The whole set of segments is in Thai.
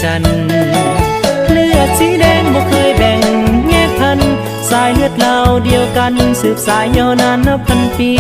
กัน เลือดสีแดงบ่เคยแบ่งแยกพันสายเลือดเราเดียวกันสืบสายยาวนานนับพันปี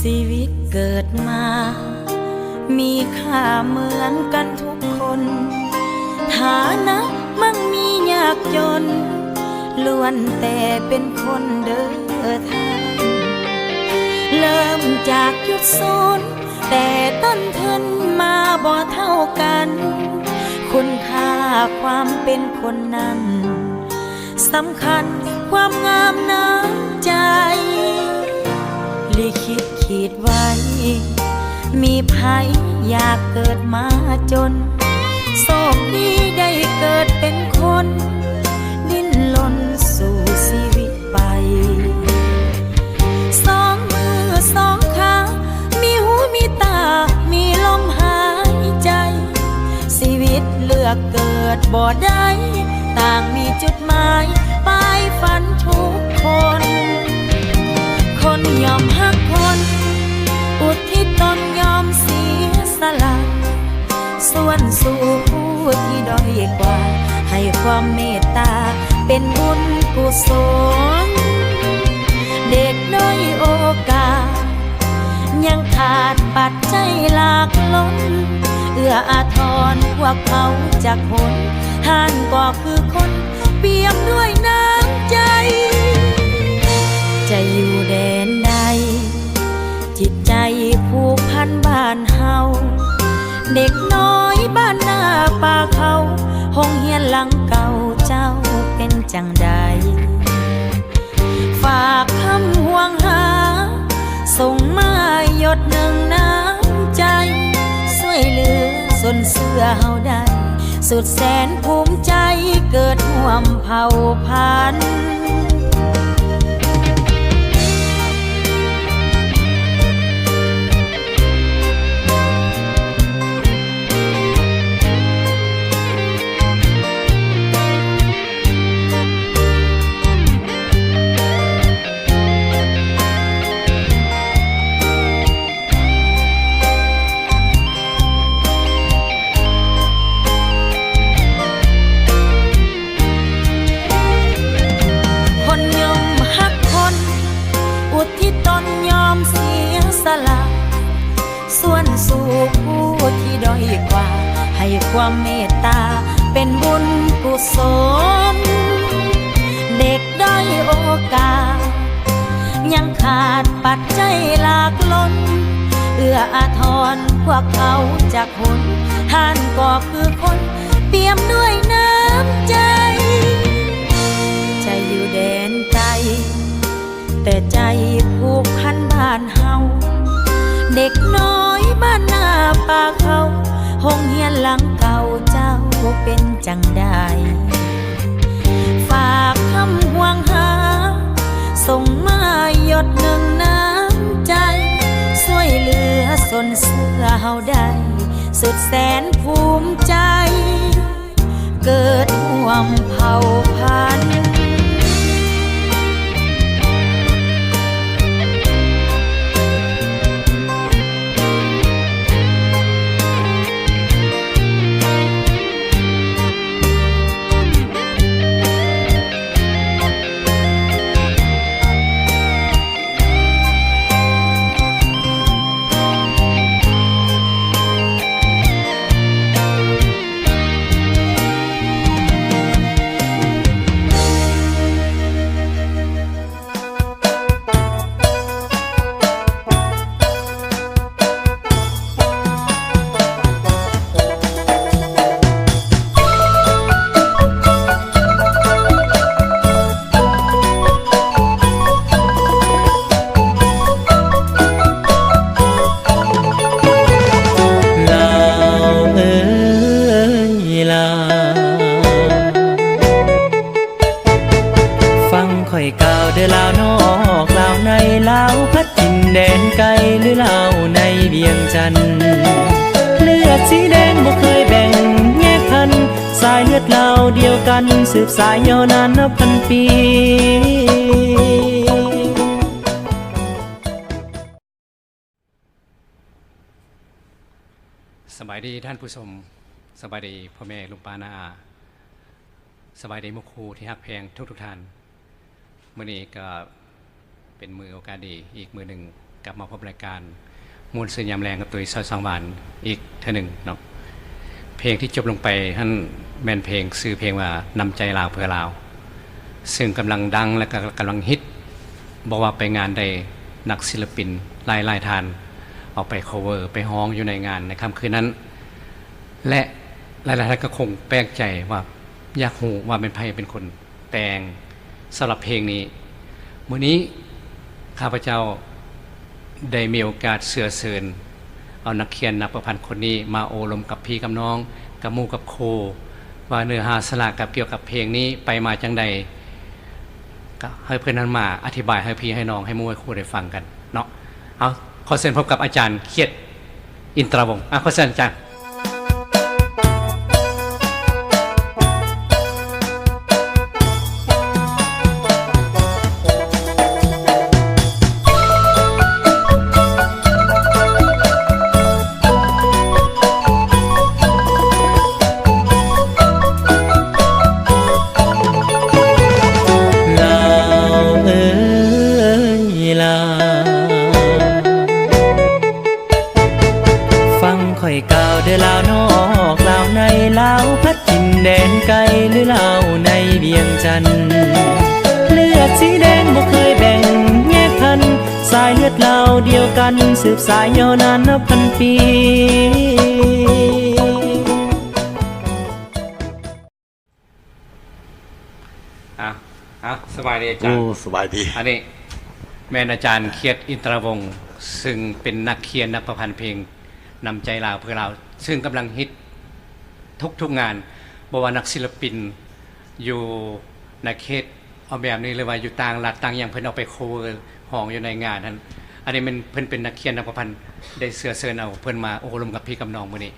ชีวิตเกิดมามีค่าเหมือนกันทุกคนฐานะมั่งมียากจนล้วนแต่เป็นคนเดินทางเริ่มจากยุคศูนย์แต่ต้นทุนมาบ่เท่ากันคุณค่าความเป็นคนนั้นสำคัญความงามน้ำใจลิขิตขีดไว้มีภัยอยากเกิดมาจนโชคดีได้เกิดเป็นคนดิ้นรนสู่ชีวิตไปสองมือสองขามีหูมีตามีลมหายใจชีวิตเลือกเกิดบ่ได้ต่างมีจุดหมายปลายฝันทุกคนคนยอมหักคนอุทิศตนยอมเสียสละส่วนสู่ผู้ที่ด้อยกว่าให้ความเมตตาเป็นบุญกุศลเด็กน้อยโอกาสยังขาดปัจจัยหลากล้นเอื้ออาทรพวกเขาจากคนท่านก็คือคนเปี่ยมด้วยน้ำใจจะอยู่แดนใดจิตใจผูกพันบ้านเฮาเด็กน้อยบ้านหน้าป่าเขาห้องเฮียนหลังเก่าเจ้าเป็นจังใดฝากคำห่วงหาส่งมาหยดหนึ่งน้ำใจช่วยเหลือส่วนเสื้อเฮาได้สุดแสนภูมิใจเกิดร่วมเผ่าพันธุ์ส่วนสู่ผู้ที่ด้อยกว่าให้ความเมตตาเป็นบุญกุศลเด็กด้อยโอกาสยังขาดปัจจัยหลากล้นเอื้ออาทรพวกเขาจากคนท่านก็คือคนเปี่ยมด้วยน้ำใจใจอยู่แดนไกลแต่ใจผูกพันบ้านเฮาเด็กน้อยบ้านหน้าป่าเขาห้องเฮียนหลังเก่าเจ้าเป็นจังใดฝากคำห่วงหาส่งมาหยดหนึ่งน้ำใจช่วยเหลือส่วนเสื้อเฮาได้สุดแสนภูมิใจเกิดร่วมเผ่าพันธุ์ ค าวพัดถิ่นแดนไกลหรือลาวในเวียงจันทน์เลือดสีแดงบ่เคยแบ่งแยกพันสายเลือดลาวเดียวกันสืบสายยาวนานนับพันปีสบายดีท่านผู้ชมสบายดีพ่อแม่ลุงป้าน้าอาสบายดีมุกครูที่ฮักแพงทุกท่านมื้อนี้ก็เป็นมือโอกาสดีอีกมือหนึ่งกลับมาพบรายการมูลสื่อยามแรงกับตัวซอยสองหวานอีกเท่าหนึ่งเนาะเพลงที่จบลงไปท่านแมนเพลงซื้อเพลงว่านำใจลาวเพื่อลาวซึ่งกำลังดังและก็กำลังฮิตบอกว่าไปงานใดนักศิลปินหลายทานเอาไป cover ไปฮ้องอยู่ในงานในค่ำคืนนั้นและหลายท่านก็คงแปลกใจว่าอยากรู้ว่าเป็นไผเป็นคนแต่งสำหรับเพลงนี้มื้อนี้ข้าพเจ้าได้มีโอกาสเสือเชิญเอานักเขียนนักประพันธ์คนนี้มาโอลมกับพี่กับน้องกับหมู่กับโคว่าเนื้อหาสาระกับเกี่ยวกับเพลงนี้ไปมาจังใดก็ให้เพื่อนนั้นมาอธิบายให้พี่ให้น้องให้หมู่ให้ครูได้ฟังกันเนาะเอาขอเชิญพบกับอาจารย์เขียดอินทรวงศ์ขอเชิญอาจารย์ข่อยกล่าวเด้อลาวนอกลาวในลาวพัดถิ่นแดนไกลหรือลาวในเวียงจันทน์เลือดสีแดงบ่เคยแบ่งแยกพันสายเลือดลาวเดียวกันสืบสายยาวนานนับพันปีสบายดีอาจารย์สบายดีอันนี้แม่นอาจารย์เขียดอินทรวงศ์ซึ่งเป็นนักเขียนนักประพันธ์เพลงนำใจลาวเพื่อเราซึ่งกำลังฮิตทุกงานบอกว่านักศิลปินอยู่ในเขตเอาแบบนี้เลยว่าอยู่ต่างรัฐต่างอย่างเพิ่นเอาไปโคเวอร์ห้องอยู่ในงานนั้นอันนี้มันเพิ่นเป็นนักเขียนนักประพันธ์ได้เสือเชิญเอาเพิ่นมาโอ้ลมกับพี่กับน้องมื้อนี้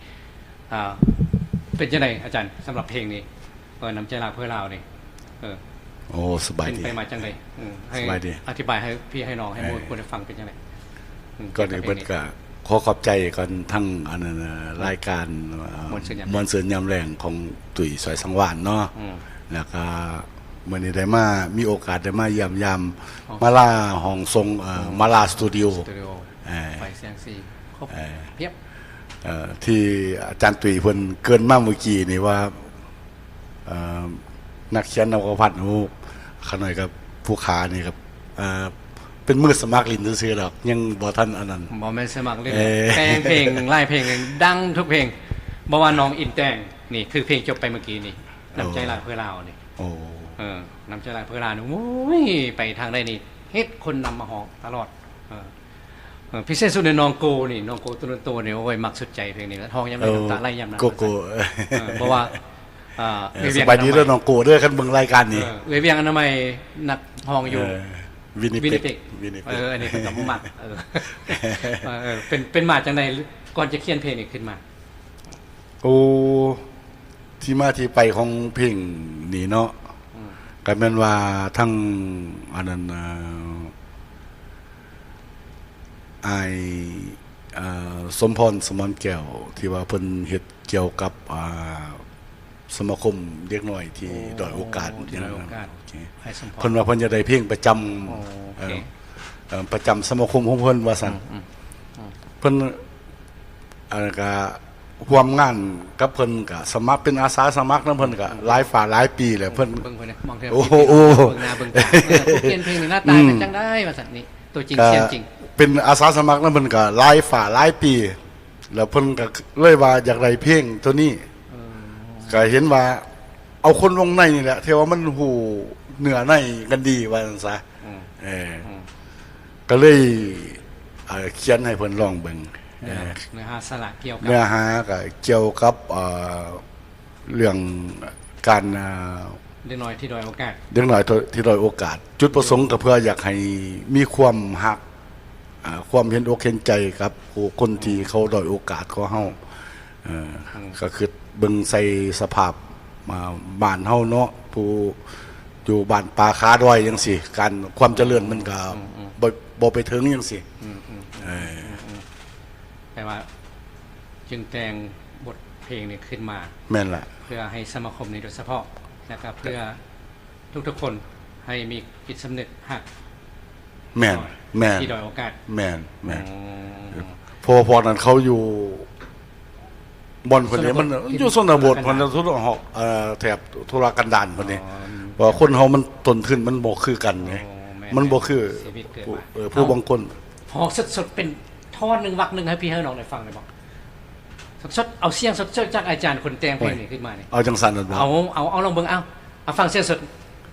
เป็นจังได๋อาจารย์สำหรับเพลงนี้นำใจลาวเพื่อเรานี่โอ้สบายดีเป็นไปมาจังได๋สบายดีอธิบายให้พี่ให้น้องให้หมู่คนได้ฟังเป็นจังได๋ก็ได้เบิดก็ขอขอบใจกันทั้งอันนั้นรายการมวลเสือยามแรงของตุ๋ยซอยสังวานเนาะแล้วก็มื้อนี้ได้มามีโอกาสได้มาเยี่ยมยามมาลาห้องทรงมาลาสตูดิโอไฟเสียงสีครบเพียบที่อาจารย์ตุ๋ยเพิ่นเกินมาเมื่อกี้นี่ว่านักเขียนนวพัฒน์ขน่อยกับผู้ขานี่ครับเป็นมือสมัครลินซื้อหรอกยังบ่ทันอันนั้นบ่แม่นสมัครลินแต่งเพลงไล่เพลงดังทุกเพลงบ่ว่าน้องอินแต่งนี่คือเพลงจบไปเมื่อกี้นี่นำใจลาวเพื่อลาวนี่นำใจลาวเพื่อลาวนี่โอ้ยไปทางใดนี่เฮ็ดคนนำมาฮ้องตลอดพิเศษสุดในน้องโกนี่น้องโกตัวโตนี่โอ้ยมักสุดใจเพลงนี้แล้วท้องยามใดน้ำตาไหลยามนั้นโกเพราะว่าสบายดีแล้วน้องโกด้วยกันเบิ่งรายการนี้เวียงอนามัยนักฮ้องอยู่วินิเปกอันนี้เป็นกับมุมักเป็นมาจากไหนก่อนจะเขียนเพลงนี้ขึ้นมาโอ้ที่มาที่ไปของเพลงนี้เนาะก็แม่นว่าทั้งอันนั้นสมพรสมรแก้วที่ว่าเพิ่นเฮ็ดเกี่ยวกับสมาคมเด็กน้อยที่ด้อยโอกาสอย่างนั้นเพิ่นว่าเพิ่นจะได้เพลงประจำสมาคมของเพิ่นว่าซั่นเพิ่นก็ร่วมงานกับเพิ่นก็สมัครเป็นอาสาสมัครนำเพิ่นก็หลายฝ่าหลายปีแล้วเพิ่นเบิ่งเพิ่นมองเท่าโอ้เบิ่งหน้าเบิ่งตาเขียนเพลงหน้าตาเป็นจังได๋ว่าซั่นนี่ตัวจริงเสียงจริงเป็นอาสาสมัครนำเพิ่นก็หลายฝ่าหลายปีแล้วเพิ่นก็เลยว่าอยากได้เพลงตัวนี้ก็เห็นว่าเอาคนวงในนี่แหละที่ว่ามันหูเหนือในกันดีว่าซั่นซะก็เลยเขียนให้เพิ่นร้องเบิ่งเนื้อหาสาระเกี่ยวกับเนื้อหาก็เกี่ยวกับเรื่องการเด็กน้อยที่ด้อยโอกาสเด็กน้อยที่ด้อยโอกาสจุดประสงค์ก็เพื่ออยากให้มีความฮัก ความเห็นอกเห็นใจครับผู้คนที่เขาด้อยโอกาสของเฮาก็คือเบิ่งใส่สภาพบ้านเฮาเนาะผู้อยู่บ้านป่าค้าด้อยจังซี่การความเจริญมันก็บ่ไปถึงจังซี่แต่ว่าจึงแต่งบทเพลงนี้ขึ้นมาแม่นล่ะเพื่อให้สมาคมนี้โดยเฉพาะนะครับเพื่อทุกๆคนให้มีจิตสำนึกหักแม่นที่ด้อยโอกาสแม่นพอนั้นเขาอยู่บ่อนเพิ่นนี่มันอยู่ชนบทเพิ่นทุกแถบธุรกันดารเพิ่นนี่ว่าคนเฮามันต้นทุนมันบ่คือกันไงมันบ่คือผู้บางคนพอสดๆเป็นท่อนนึงวรรคนึงให้พี่ให้น้องได้ฟังได้บ่สดๆเอาเสียงสดๆจากอาจารย์คนแต่งเพลงนี้ขึ้นมานี่เอาจังซั่นนั่นบ่เอาลองเบิ่งเอาฟังเสียงสด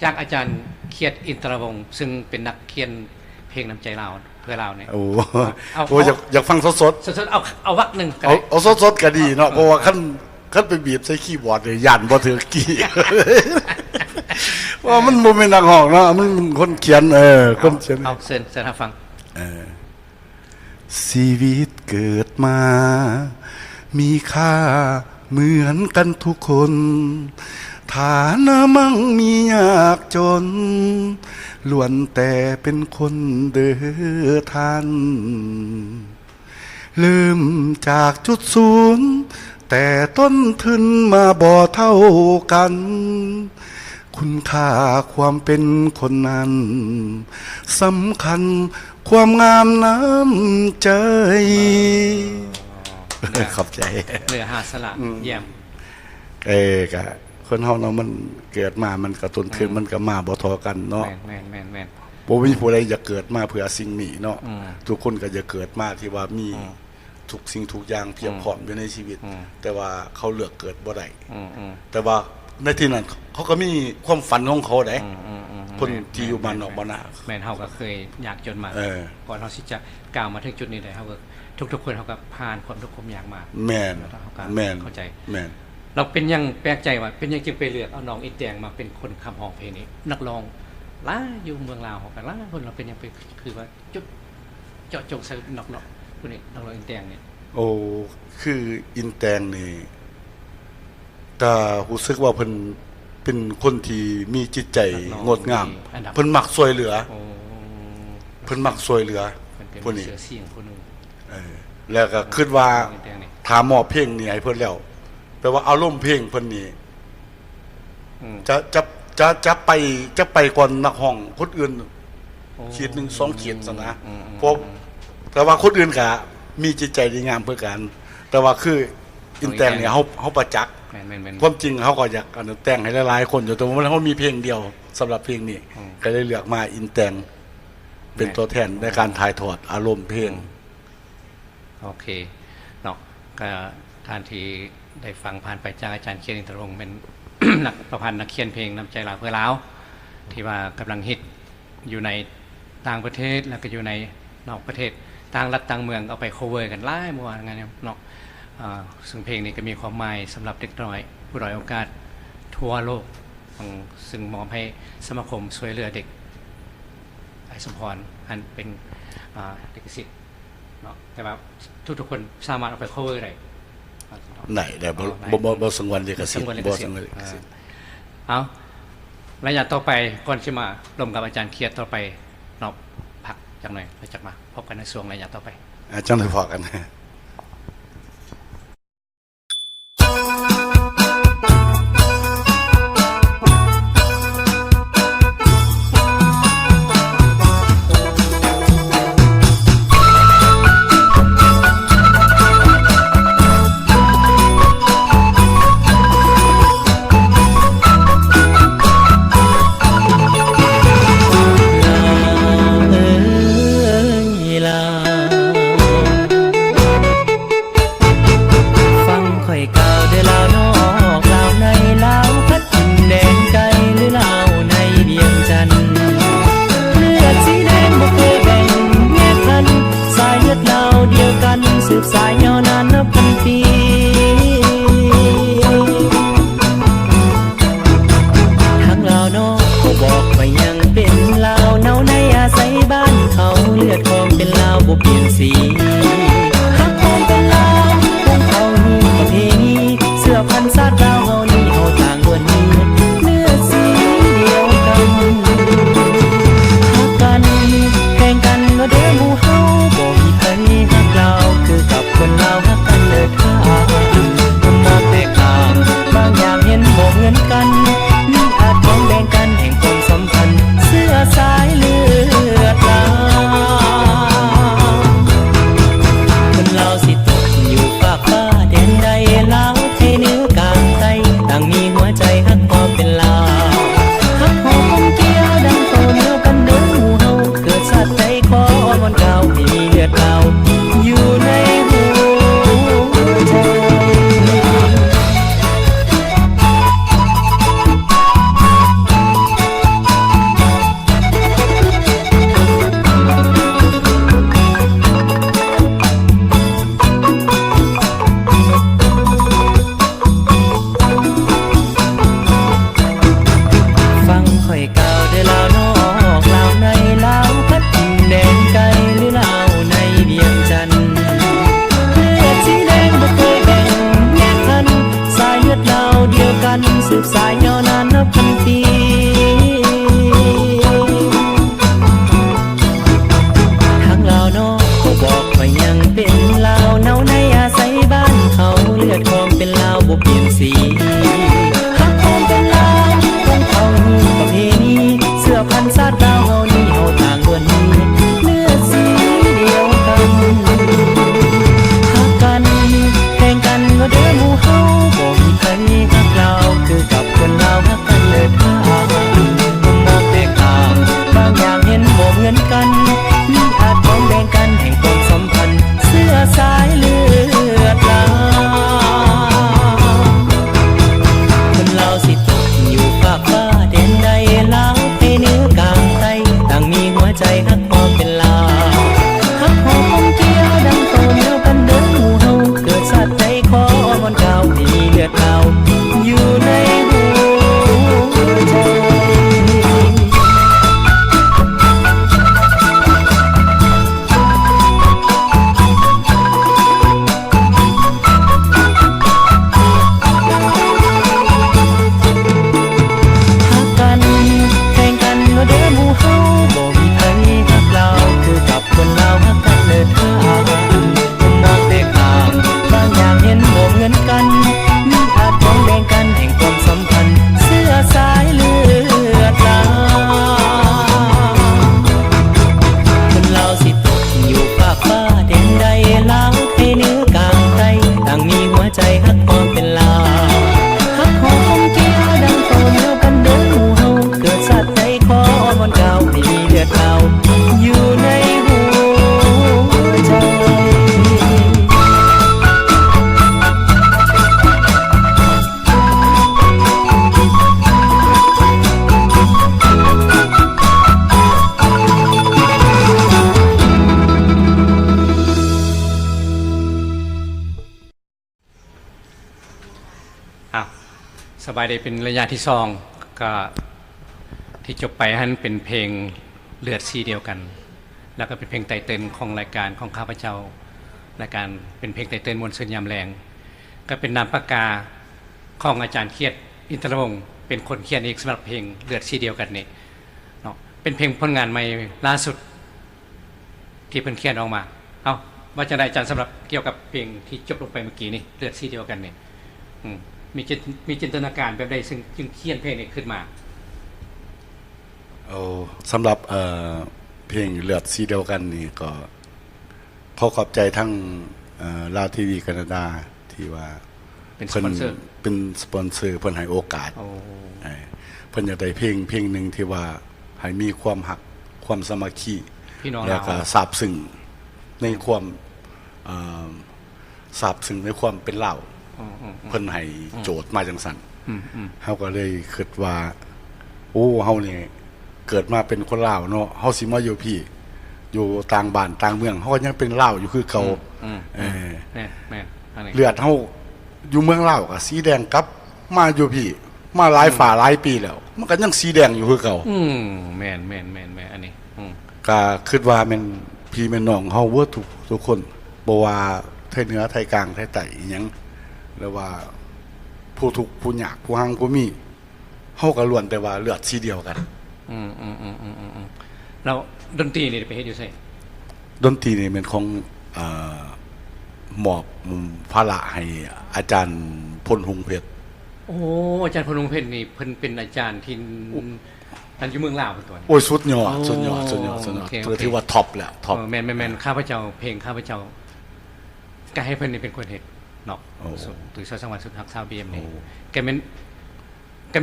จากอาจารย์เขียดอินทรวงศ์ซึ่งเป็นนักเขียนเพลงน้ำใจลาวเพื่อลาวเนี่ยโอ้อยากฟังสดเอาวรรคนึงเอาสดๆก็ดีเนาะเพราะว่าคันไปบีบใส่คีย์บอร์ดนี่ย่านบ่ถือกี้ว่ามันบ่แม่นนักร้องเนาะมันคนเขียนคนเขียนเอาเชิญฟังชีวิตเกิดมามีค่าเหมือนกันทุกคนฐานะมั่งมียากจนล้วนแต่เป็นคนเด้อท่านเริ่มจากจุดศูนย์แต่ต้นทุนมาบ่เท่ากันคุณค่าความเป็นคนนั้นสำคัญความงามน้ำใจขอบใจเนื้อหาสละเยี่ยมกะคนเฮาเนาะมันเกิดมามันก็ต้นทุนมันก็มาบ่เท่ากันเนาะแม่นบ่มีผู้ใดอยากเกิดมาเพื่อสิ่งนี้เนาะทุกคนก็จะเกิดมาที่ว่ามีทุกสิ่งทุกอย่างเพียงพร้อมอยู่ในชีวิตแต่ว่าเขาเลือกเกิดบ่ได้แต่ว่าในที่นั้นเขาก็มีความฝันของเขาได้คนที่อยู่บ้านนอกบ้านนาแม่นเฮาก็เคยอยากจนมาก่อนเฮาสิจะก้าวมาถึงจุดนี้ได้เฮาก็ทุกๆคนเฮาก็ผ่านความทุกข์ความยากมาแม่นเข้าใจแม่นเราเป็นยังแปลกใจว่าเป็นยังจึงไปเลือกเอาน้องอินแตงมาเป็นคนคำร้องเพลงนี้นักร้องล้าอยู่เมืองลาวเฮาก็ล้าคนเราเป็นยังไปคือว่าจุดเจาะจงใส่นอกผู้นี้นักร้องอินแตงนี่โอ้คืออินแตงนี่แต่รู้สึกว่าเพิ่นเป็นคนที่มีจิตใจงดงามเพิ่นมักช่วยเหลือเพิ่นมักช่วยเหลือผู้นี้แล้วก็คิดว่าถ้ามอบเพลงนี้ให้เพิ่นแล้วแปลว่าอารมณ์เพลงเพิ่นนี่จะไปก่อนนักร้องคนอื่นขีด1 2ขีดซะนะเพราะแต่ว่าคนอื่นก็มีจิตใจดีงามเพื่อกันแต่ว่าคืออินแตงเนี่ยเฮาประจักษ์ความจริงเขาก็อยากแต่งให้หลายๆคนอยู่แต่ว่าเขามีเพลงเดียวสำหรับเพลงนี้ก็เลยเลือกมาอินแตงเป็นตัวแทนในการถ่ายทอดอารมณ์เพลงโอเคเนาะก็ท่านที่ได้ฟังผ่านไปจากอาจารย์เขียนอินทรวงศ์เป็น นักประพันธ์นักเขียนเพลงน้ำใจลาวเพื่อลาวที่ว่ากำลังฮิตอยู่ในต่างประเทศแล้วก็อยู่ในนอกประเทศต่างรัฐต่างเมืองเอาไป cover กันหลายเมื่อวานงั้นเนาะซึ่งเพลงนี้ก็มีความหมายสำหรับเด็กน้อยผู้ด้อยโอกาสทั่วโลกซึ่งมอบให้สมาคมช่วยเหลือเด็กไอสมพรอันเป็นเด็กศิษย์เนาะแต่ว่าทุกคนสามารถเอาไป cover ได้แต่บ่สังวนเด็กศิษย์บ่สังวนเด็กศิษย์เอาระยะต่อไปก่อนจะมาร่วมกับอาจารย์เขียดต่อไปเนาะพักจังหน่อยแล้วจะมาพบกันในช่วงระยะต่อไปอาจารย์ได้พอกัน ลือดของเป็นลาวบ่เปลี่ยนสีฮักของเป็นลาวของเขานี่ประเพณีเสื้อพันซาดลาวเฮานี่เฮาต่างล้วนมีเลือดสีเดียวกันฮักกันแข่งกันว่าเด้อหมู่เฮาบ่มีใครฮักเราคือกับคนลาวฮักกันเลิศค่าคนมองแต่ข้างบางอย่างเห็นบ่เหมือนกันมีอาจมองแบ่งกันแห่งความสัมพันธ์เสื้อสายเลือดลาวคนลาวสิตกอยู่ฝากฟ้าแดนใดลาวไทยเหนือกลางใต้ต่างมีหัวใจฮักความเป็นลาวฮักหอมเกี่ยวดังโตเหนียวกันเด้อหมู่เฮาเกิดชาติใจขอวันเก่าที่มีเลือดลาวอยู่ในหัวใจ ฟังข่อยกล่าวเด้อลาวนอกลาวในลาวพัดถิ่นแดนไกลหรือลาวในเวียงจันทน์เลือดสีแดงบ่เคยแบ่งแยกพันสายเลือดลาวเดียวกันสืบสายยาวนานนับพันปีทางลาวนอกก็บอกว่ายังเป็นลาวเนาในอาศัยบ้านเขาเลือดของเป็นลาวบ่เปลี่ยนสีฮักของเป็นลาวของเขานี่ประเพณีเสื้อพันซาดลาวเฮานี่เฮาต่างล้วนมีเลือดสีเดียวกันฮักกันแข่งกันว่าเด้อหมู่เฮาบ่มีใครฮักเราคือกับคนลาวฮักกันเลิศค่าผมมองแต่ข้างบางอย่างเห็นบ่เหมือนกันมีอาจมองแบ่งกันแห่งความสัมพันธ์เสื้อสายเลือดลาวคนลาวสิตกอยู่ฝากฟ้าแดนใดลาวไทยเหนือกลางใต้ต่างมีหัวใจฮักความเป็นลาวฮักหอมเกี่ยวดังโตเหนียวกันเด้อหมู่เฮาเกิดชาติใจขอวันเก่าที่มีเลือดลาวอยู่ในหัวใจ ฮักกันแข่งกันว่าเด้อหมู่เฮาบ่มีใครฮักเราคือกับคนลาวฮักกันเลิศค่าผมมองแต่ข้างบางอย่างเห็นบ่เหมือนกันมีอาจมองแบ่งกันแห่งความสัมพันธ์เสื้อสายเลือดลาวคนลาวสิตกอยู่ฝากฟ้าแดนใดลาวไทยเหนือกลางใต้ต่างมีหัวใจฮักความเป็นลาวฮักหอมเกี่ยวดังโตเหนียวกันเด้อหมู่เฮาเกิดชาติใจขอวันเก่าที่มีเลือดลาวอยู่ในหัวใจ อ้าวสบายดีเป็นระยะที่สองก็ที่จบไปฮั่นเป็นเพลงเลือดสีเดียวกัน แล้วก็เป็นเพลงไตเติ้ลของรายการของข้าพเจ้ารายการเป็นเพลงไตเติ้ลมวลซืนยามแรงก็เป็นนามปากกาของอาจารย์เคียดอินทรวงศ์เป็นคนเขียนเองสำหรับเพลงเลือดสีเดียวกันนี่เนาะเป็นเพลงผลงานใหม่ล่าสุดที่เพิ่นเขียนออกมาเอาว่าจะได้อาจารย์สำหรับเกี่ยวกับเพลงที่จบลงไปเมื่อกี้นี่เลือดสีเดียวกันนี่มีจินตนาการแบบใดซึ่งจึงเขียนเพลงนี้ขึ้นมา สำหรับเพลงเลือดสีเดียวกันนี่ก็ขอขอบใจทั้งลาวทีวีแคนาดาที่ว่า เป็นสปอนเซอร์ เป็นสปอนเซอร์เพิ่นให้โอกาสเพิ่นอยากได้เพลงหนึ่งที่ว่าให้มีความหักความสามัคคี พี่น้อง แล้ว เรา ก็ซาบซึ้งในความซาบซึ้งในความเป็นลาวเพิ่นให้โจทย์มาจังซั่นเฮาก็เลยคิดว่าโอ้เฮานี่เกิดมาเป็นคนลาวเนาะเฮาสิมาอยู่พี่อยู่ต่างบ้านต่างเมืองเฮาก็ยังเป็นลาวอยู่คือเก่าแม่อันนี้ เลือดเฮาอยู่เมืองลาวก็สีแดงกลับมาอยู่พี่มาหลายฝ่าหลายปีแล้วมันก็ยังสีแดงอยู่คือเก่าแม่นอันนี้ก็คิดว่ามัน พี่แม่น้องเฮาเวิร์ดทุกคนบ่ว่าไทยเหนือไทยกลางไทยใต้อีหยังหรือว่าผู้ทุกข์ผู้ยากผู้หังผู้มีเฮาก็ล้วนแต่ว่าเลือดสีเดียวกันแล้วดนตรีนี่ไปเฮ็ดอยู่ไสดนตรีนี่เป็นของมอบภาระให้อาจารย์พลหงเพชรโอ้อาจารย์พลหงเพชรนี่เพิ่นเป็นอาจารย์ที่อันอยู่เมืองลาวเพิ่นตัวโอ้ยสุดยอดเพื่อที่ว่าท็อปแหละท็อปแม่นข้าพเจ้าเพลงข้าพเจ้าก็ให้เพิ่นนี่เป็นคนเฮ็ดเนาะตุยซอยสังวรสุดฮักชาว BM นี่แกเ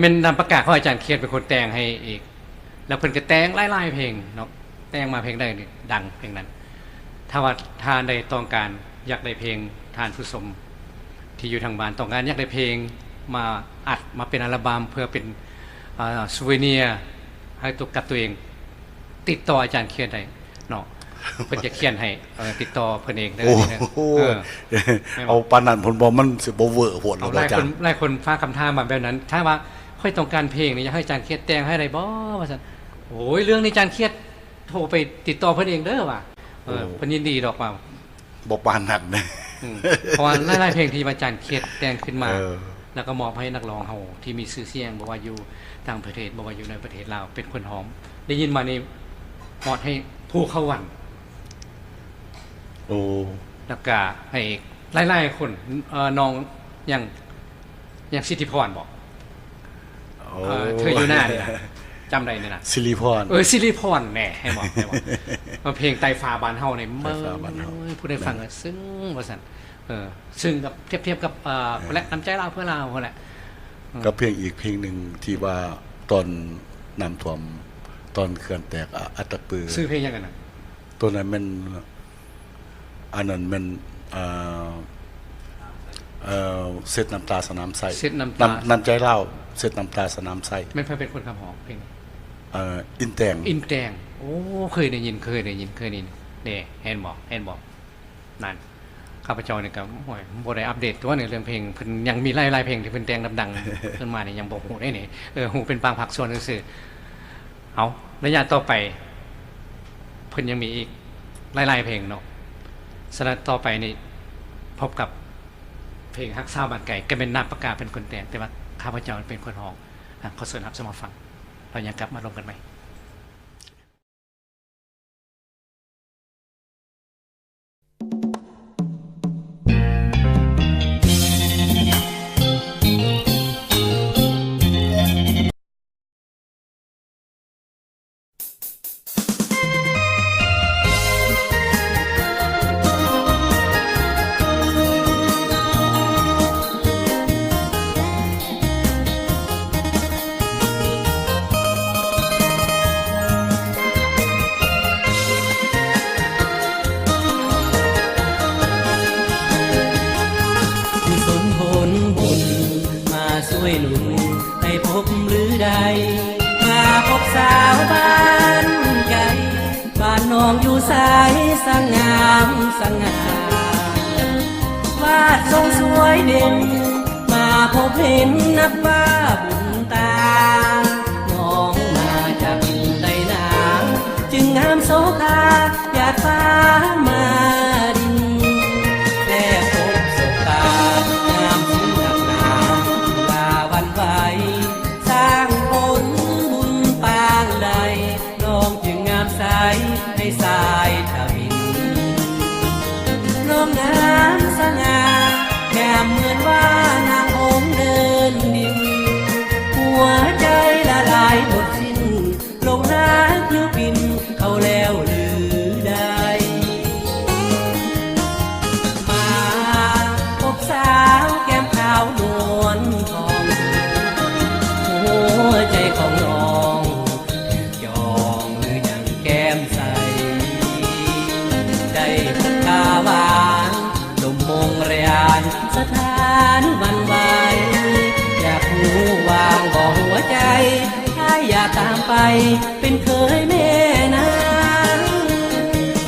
ป็นนำประกาศของอาจารย์เขียนเป็นคนแต่งให้อีกแล้วเพิ่นก็แต่งหลายๆเพลงเนาะแต่งมาเพลงได้ดังเพลงนั้นถ้าว่าทานใดต้องการอยากได้เพลงทานผู้ชมที่อยู่ทางบ้านต้องการอยากได้เพลงมาอัดมาเป็นอัลบั้มเพื่อเป็นซูเวเนียร์ให้ตัวกับตัวเองติดต่ออาจารย์เขียนได้เนาะเพิ่นจะเขียนให้ติดต่อเพิ่นเองได้เอาปานนั้นผลบ่มันสิบ่เวอร์โหดแล้วอาจารย์หลายคนฟ้าคำถามมาแบบนั้นถ้าว่าค่อยต้องการเพลงนี่อยากให้อาจารย์เขียนแต่งให้ได้บ่ว่าซั่นโอ้ยเรื่องนี้อาจารย์เขียนโทรไปติดต่อเพิ่นเองเด้อว่าเพิ่นยินดีดอกว่าบ่ปานนั้นเพราะว่าหลายๆเพลงที่อาจารย์เขียนแต่งขึ้นมาแล้วก็มอบให้นักร้องเฮาที่มีชื่อเสียงบ่ว่าอยู่ต่างประเทศบ่ว่าอยู่ในประเทศลาวเป็นคนหอมได้ยินมานี่มอบให้ผู้เข้าวันโอ้แล้วก็ให้หลายๆคนน้องอย่างสิทธิพรบอกเธออยู่หน้านี่นะจำได้นี่นะสิริพรสิริพรแน่ให้บอกเพลงไตฟ้าบานเฮาเนี่ยผู้ได้ฟังซึ้งว่าซั่นซึ่งกับเทียบกับและน้ำใจเราเพื่อเราแหละก็เพลงอีกเพลงหนึ่งที่ว่าตอนน้ำท่วมตอนเขื่อนแตกอัตตปือซื้อเพลงยังไงนะตัวนั้นมันอันนั้นมันเสร็จน้ำตาสนามไส้น้ำใจเล่าเสร็จน้ำตาสนามไส้ไม่เพื่อเป็นคนคำหอมเพลงอินแตงโอ้เคยได้ยินเนี่ยเห็นบอกนั่นข้าพเจ้าเนี่ยก็โอ้ยบ่ได้อัปเดตตัวในเรื่องเพลงเพิ่นยังมีหลายๆเพลงที่เพิ่นแต่งดังๆขึ้นมาเนี่ยยังบ่ฮู้ได้นี่ฮู้เป็นบางภาคส่วนซื่อเอาระยะต่อไปเพิ่นยังมีอีกหลายๆเพลงเนาะสนับต่อไปนี่พบกับเพลงฮักซาวบ้านไก่ก็เป็นนามประกาศเป็นคนแต่งแต่ว่าข้าพเจ้าเป็นคนร้องขอเชิญรับสมาฟังเรายังกลับมาลงกันไหมมาพบสาวบ้านไกลบ้านน้องอยู่สายสง่ามสง่าวาดทรงสวยเด่นมาพบเห็นนักบ้าบุญตาน้องมาจากดินใดนาจึงงามโสภาหยาดฟ้ามาดินแค่พบสบตางามสิ้นหนักหนาลาวันไหวสร้างผลบุญปางใดน้องจึงงามใสในสายทวินน้องงามสง่างามเหมือนว่านางองค์เดินดินหัวใจละลายหมดสิ้นลงรักหรือบินเขาแล้วหรือใดมาพบสาวแก้มขาวนวลทองหัวใจของน้องยองหรือยังแก้มใสได้พบตาหวานลมมงเรียนสถานวันไหวอยากหูวางบอกหัวใจถ้าอยากตามไปเป็นเคยแม่นาง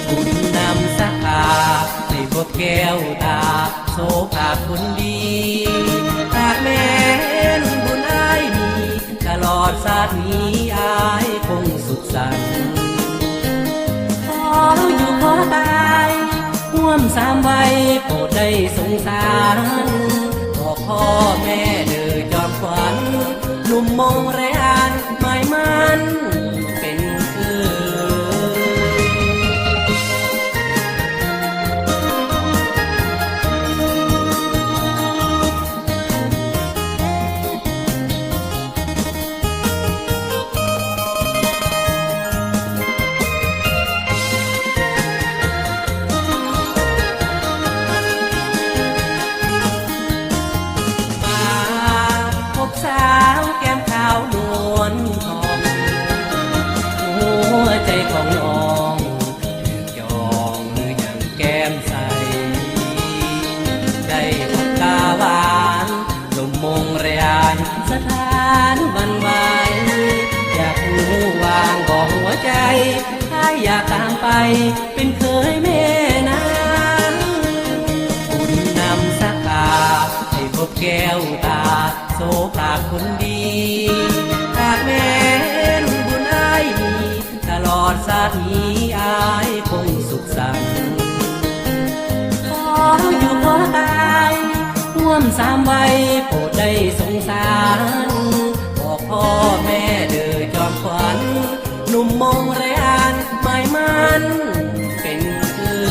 บุญนำสักผาให้พบแก้วตาโสภาคนดีหากแม่นบุญอ้ายมีตลอดชาตินี้อ้ายคงสุขสันต์ขออยู่ขอ วม3 วัยโปรดได้สงสารบอกพ่อแม่เด้อจอมขวัญหนุ่มมองไรอ่านหมายมันเป็นคือ พบสาวแก้มขาวนวลทองหัวใจของน้องถูกจองหรือยังแก้มใสได้พบตาหวานลมมงเรียนสถานวันไหวอยากหูวางบอกหัวใจถ้าอยากตามไปเป็นเคยแม่นางบุญนำสักกาให้พบแก้วตาโสภาคนดีหากแม่นบุญอ้ายมีตลอดชาตินี้อ้ายคงสุขสันต์ขออยู่ขอตายร่วม3 วัยโปรดได้สงสารบอกพ่อแม่เด้อจอมขวัญหนุ่มมองไรอ่านหมายมันเป็นคือ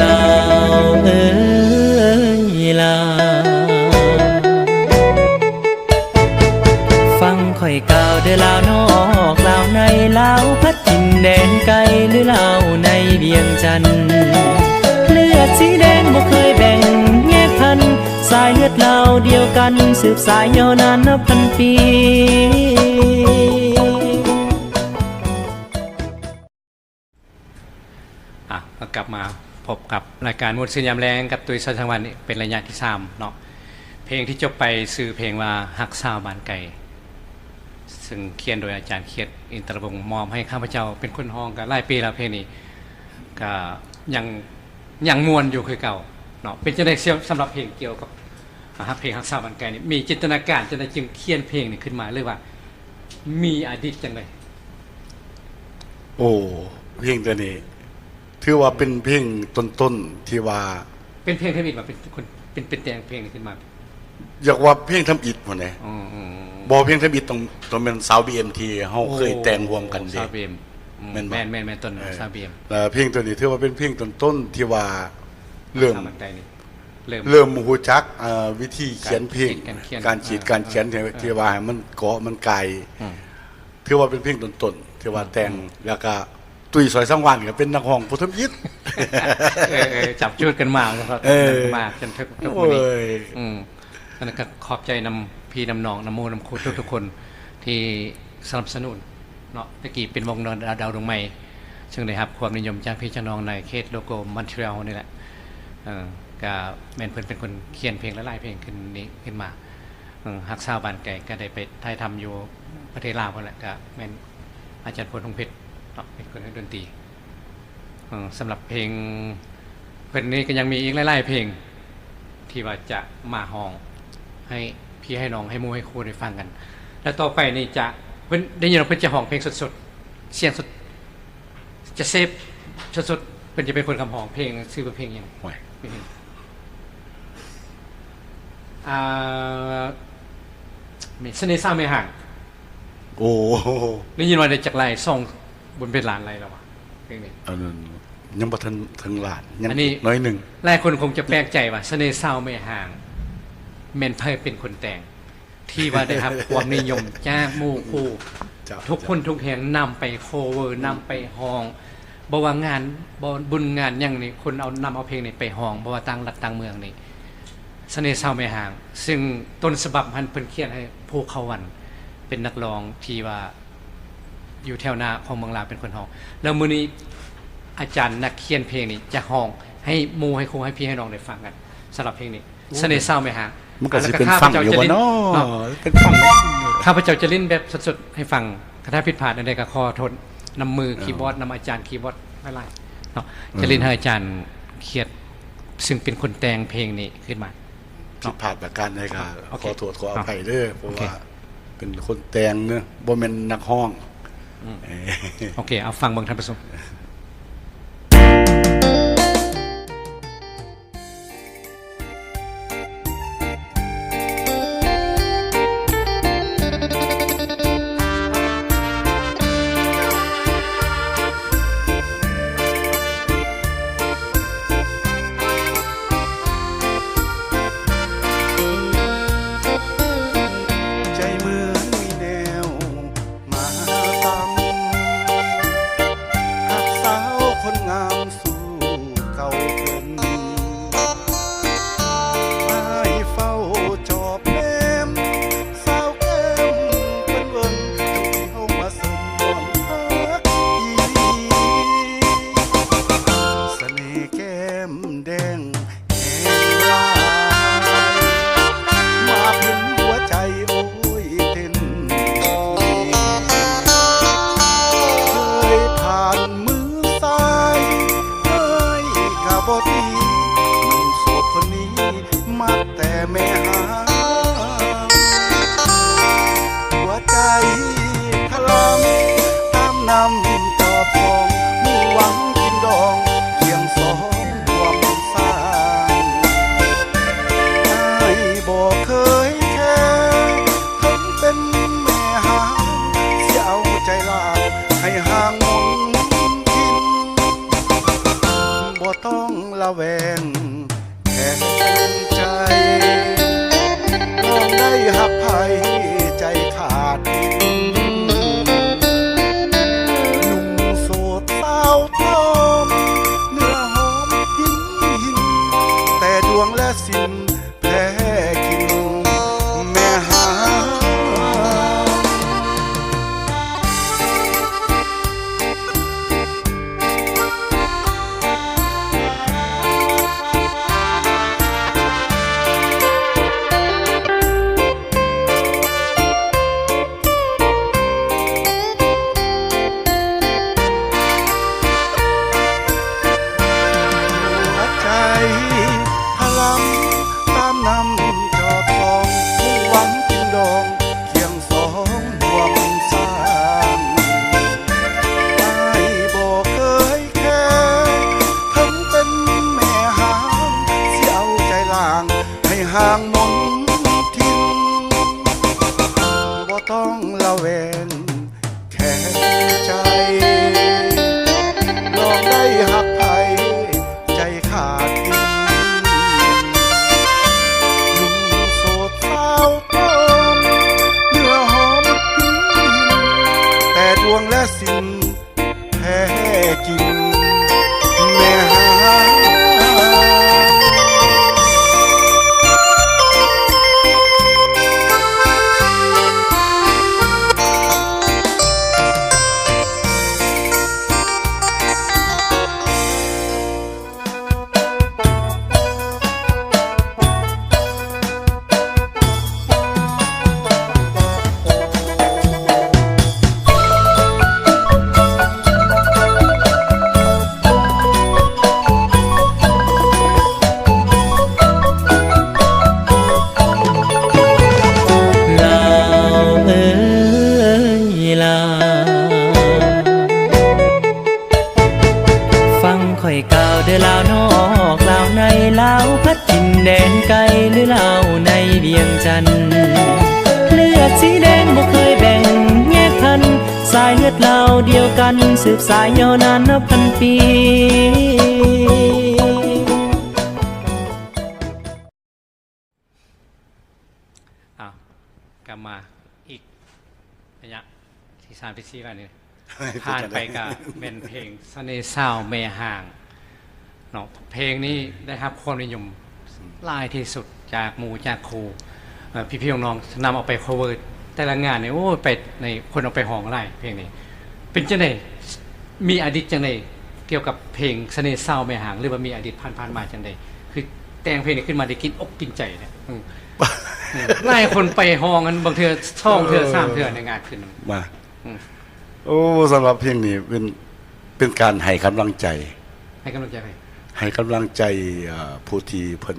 ลาวเอ้ยลาวฟังข่อยกล่าวเด้อลาวนอกลาวในลาวพัดถิ่นแดนไกลหรือลาวในเวียงจันทน์เลือดสีแดงบ่เคยแบ่งแยกพันสายเลือดลาวเดียวกันสืบสายยาวนานนับพันปีกลับมาพบกับรายการมวลซืนยามแรงกับตุ้ยซอยทางวันนี่เป็นระยะที่3เนาะเพลงที่จบไปซื้อเพลงว่าฮักสาวบ้านไก่ซึ่งเขียนโดยอาจารย์เขียดอินทรวงศ์มอบให้ข้าพเจ้าเป็นคนห้องกันหลายปีแล้วเพลงนี้ก็ยังมวนอยู่คือเก่าเนาะเป็นจังได๋สำหรับเพลงเกี่ยวกับเพลงฮักสาวบ้านไก่นี่มีจินตนาการจังได๋จึงเขียนเพลงนี้ขึ้นมาหรือว่ามีอดีตจังได๋ โอ้เพลงตัวนี้ถือว่าเป็นเพลงต้นๆที่ว่า เป็นเพลงที่มีมาเป็นคนเป็นแต่งเพลงนี้ขึ้นมา อยากว่าเพลงทำอิฐพุ่นแหละ อ๋อ บ่เพลงทำอิฐต้องเป็นสาว BMT เฮาเคยแต่งรวมกันเด้ ซาเบียมแม่นต้นซาเบียม แล้วเพลงตัวนี้ถือว่าเป็นเพลงต้นๆที่ว่าเริ่ม เริ่ม รู้จักวิธีเขียนเพลง การเขียน การเขียนที่ว่าให้มันเกาะมันไกลถือว่าเป็นเพลงต้นๆที่ว่าแต่งแล้วก็ตุ้ยซอยสังวานก็เป็นนักร้องผู้ทำอิฐ จับจุดกันมาครับมากจนทุกวันนี้นั่นก็ขอบใจนำพี่นำน้องนำโมนำครูทุกคนที่สนับสนุนเนาะตะกี้เป็นวงดาวดวงใหม่ซึ่งได้รับความนิยมจากพี่น้องในเขตโลโก้มอนทรีออลนี่แหละก็แม่นเพิ่นเป็นคนเขียนเพลงและหลายเพลงขึ้นมาฮักสาวบ้านไก่ก็ได้ไปถ่ายทำอยู่ประเทศลาวพุ่นแหละก็แม่นอาจารย์พลทองเพชรเป็นคนให้ดนตรีสำหรับเพลงเพิ่นนี้ก็ยังมีอีกหลายๆเพลงที่ว่าจะมาห้องให้พี่ให้น้องให้มู่ให้ครูได้ฟังกันแล้วต่อไปนี่จะเพิ่นได้ยินว่าเพิ่นจะห้องเพลงสดๆเสียงสดจะเซฟสดๆเพิ่นจะเป็นคนคำห้องเพลงชื่อเพลงหยังมีเสน่ห์ซ่าไม่ห่างโอ้ได้ยินว่าได้จากไล่ส่งบนเป็นล้านไรแล้ววะเพลงนี้อันนั้นยังบ่ทันถึงล้านยังน้อยหนึ่งหลายคนคงจะแปลกใจว่าเสน่ห์เศร้าไม่ห่างแม่นไพ่เป็นคนแต่งที่ว่าได้รับความนิยมจากหมู่คู่ทุกคนทุกแห่งนำไปโคเวอร์นำไปห้องบ่ว่างานบุญงานอย่างนี้คนนำเอาเพลงนี้ไปห้องบ่ว่าต่างรัฐต่างเมืองนี่เสน่ห์เศร้าไม่ห่างซึ่งต้นฉบับมันเพิ่นเขียนให้ผู้เขาวันเป็นนักร้องที่ว่าอยู่แถวหน้าของเมืองลาวเป็นคนห้องแล้วมื้อนี้ อาจารย์นักเขียนเพลงนี้จะห้องให้หมู่ให้ครูให้พี่ให้น้องได้ฟังกันสำหรับเพลงนี้เสน่ห์เศร้าไหมฮะ มันก็สิเป็นฟังอยู่บ่เนาะเป็นฟัง ข้าพเจ้าจะเล่นแบบสดๆให้ฟังถ้าผิดพลาดใดๆก็ขอโทษนำมือคีย์บอร์ดนำอาจารย์คีย์บอร์ดไม่ไล่เนาะจะเล่นให้อาจารย์เขียนซึ่งเป็นคนแต่งเพลงนี้ขึ้นมา ผิดพลาดประการใดก็ โอเค ขอโทษขออภัยเด้อเพราะ โอเค ว่าเป็นคนแต่งเนอะบ่แม่นนักร้อง โอเคเอาฟังเบิ่งท่านผู้ชม ใจเหมือนมีแนวมาตามหักสาวคนงามสู่เก่าเพิ่นอ้ายเฝ้าจอบแนมสาวแก้มเพิ่นเบิ่งที่เฮามาสนความฮักอีเสน่ห์แก้มแดงแห่งลาย มาถึงหัวใจโอ้ยเต้นเคยผ่านมือซ้ายเอ้ยกะบ่ดีหนุ่มโสดคนนี้มักแต่แม่หาหัวใจพลังตามนำต่อทองมุ่งหวังกินดองเพียงสองรวมสร้าง อ้ายบ่เคยแค่ทั้งเป็นแม่หางเสียเอาใจลาบให้ห่างมนทินบ่ต้องละแวงแค่ใจลองได้หักไผใจขาดดินหนุ่มโสดสาวทอมเนื้อหอมหินแต่ดวงและสิ้นแพ้กินแม่หา วียงจันทร์เลือดสีแดงบ่เคยแบ่งแยกทันสายเลือดเราเดียวกันสืบสายยาวนานนับพันปีกลับมาอีกระยะที่3 ที่ 4กันนี่ผ่านไปก็เป็นเพลงเสน่ห์เศร้าแม่ห่างเนาะเพลงนี้ได้รับความนิยมหลายที่สุดจากหมู่จากครูพี่ๆน้องๆนำเอาไป cover แต่ละงานเนี่ยโอ้ไปในคนเอาไปห้องไล่เพลงนี้เป็นจังได๋มีอดีตจังได๋ เกี่ยวกับเพลงเสน่ห์เศร้าแม่หางหรือว่ามีอดีตผ่านมาจังใดคือแต่งเพลงนี้ขึ้นมาได้กินอกกินใจเนี่ยหลายคนไปห้องกันบางเทื่อช่องเทื่อ3เทื่อในงานขึ้นมาโอ้สำหรับเพลงนี้เป็นการให้กำลังใจให้กำลังใจให้กำลังใจผู้ที่เพิ่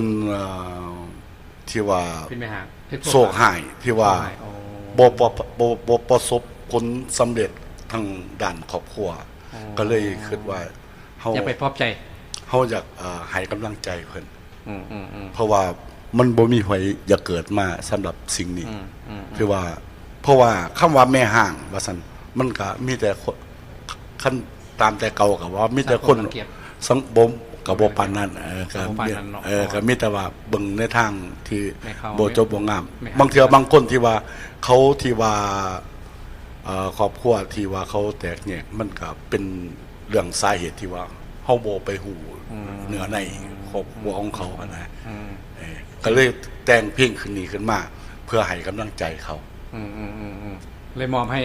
นที่ว่าเป็นแม่หางโศกหายที่ว่าบ่ประสบผลสำเร็จทางด้านครอบครัวก็เลยคิดว่าเฮาอยากไปปลอบใจเฮาอยากให้กำลังใจเพิ่นเพราะว่ามันบ่มีไผอยากเกิดมาสำหรับสิ่งนี้คือว่าเพราะว่าคำว่าแม่ห่างว่าซั่นมันก็มีแต่คันตามแต่เก่าก็ว่ามีแต่คนสังบ่ก็บ่ปานนั้นก็มีแต่ว่าเบิ่งในทางที่บ่จบบ่งามบางเทื่อบางคนที่ว่าเขาที่ว่าครอบครัวที่ว่าเขาแตกแยกมันก็เป็นเรื่องสาเหตุที่ว่าเฮาบ่ไปฮู้เนื้อในครอบครัวของเขานะก็เลยแต่งเพลงขึ้นนี้ขึ้นมาเพื่อให้กำลังใจเขาเลยมอบให้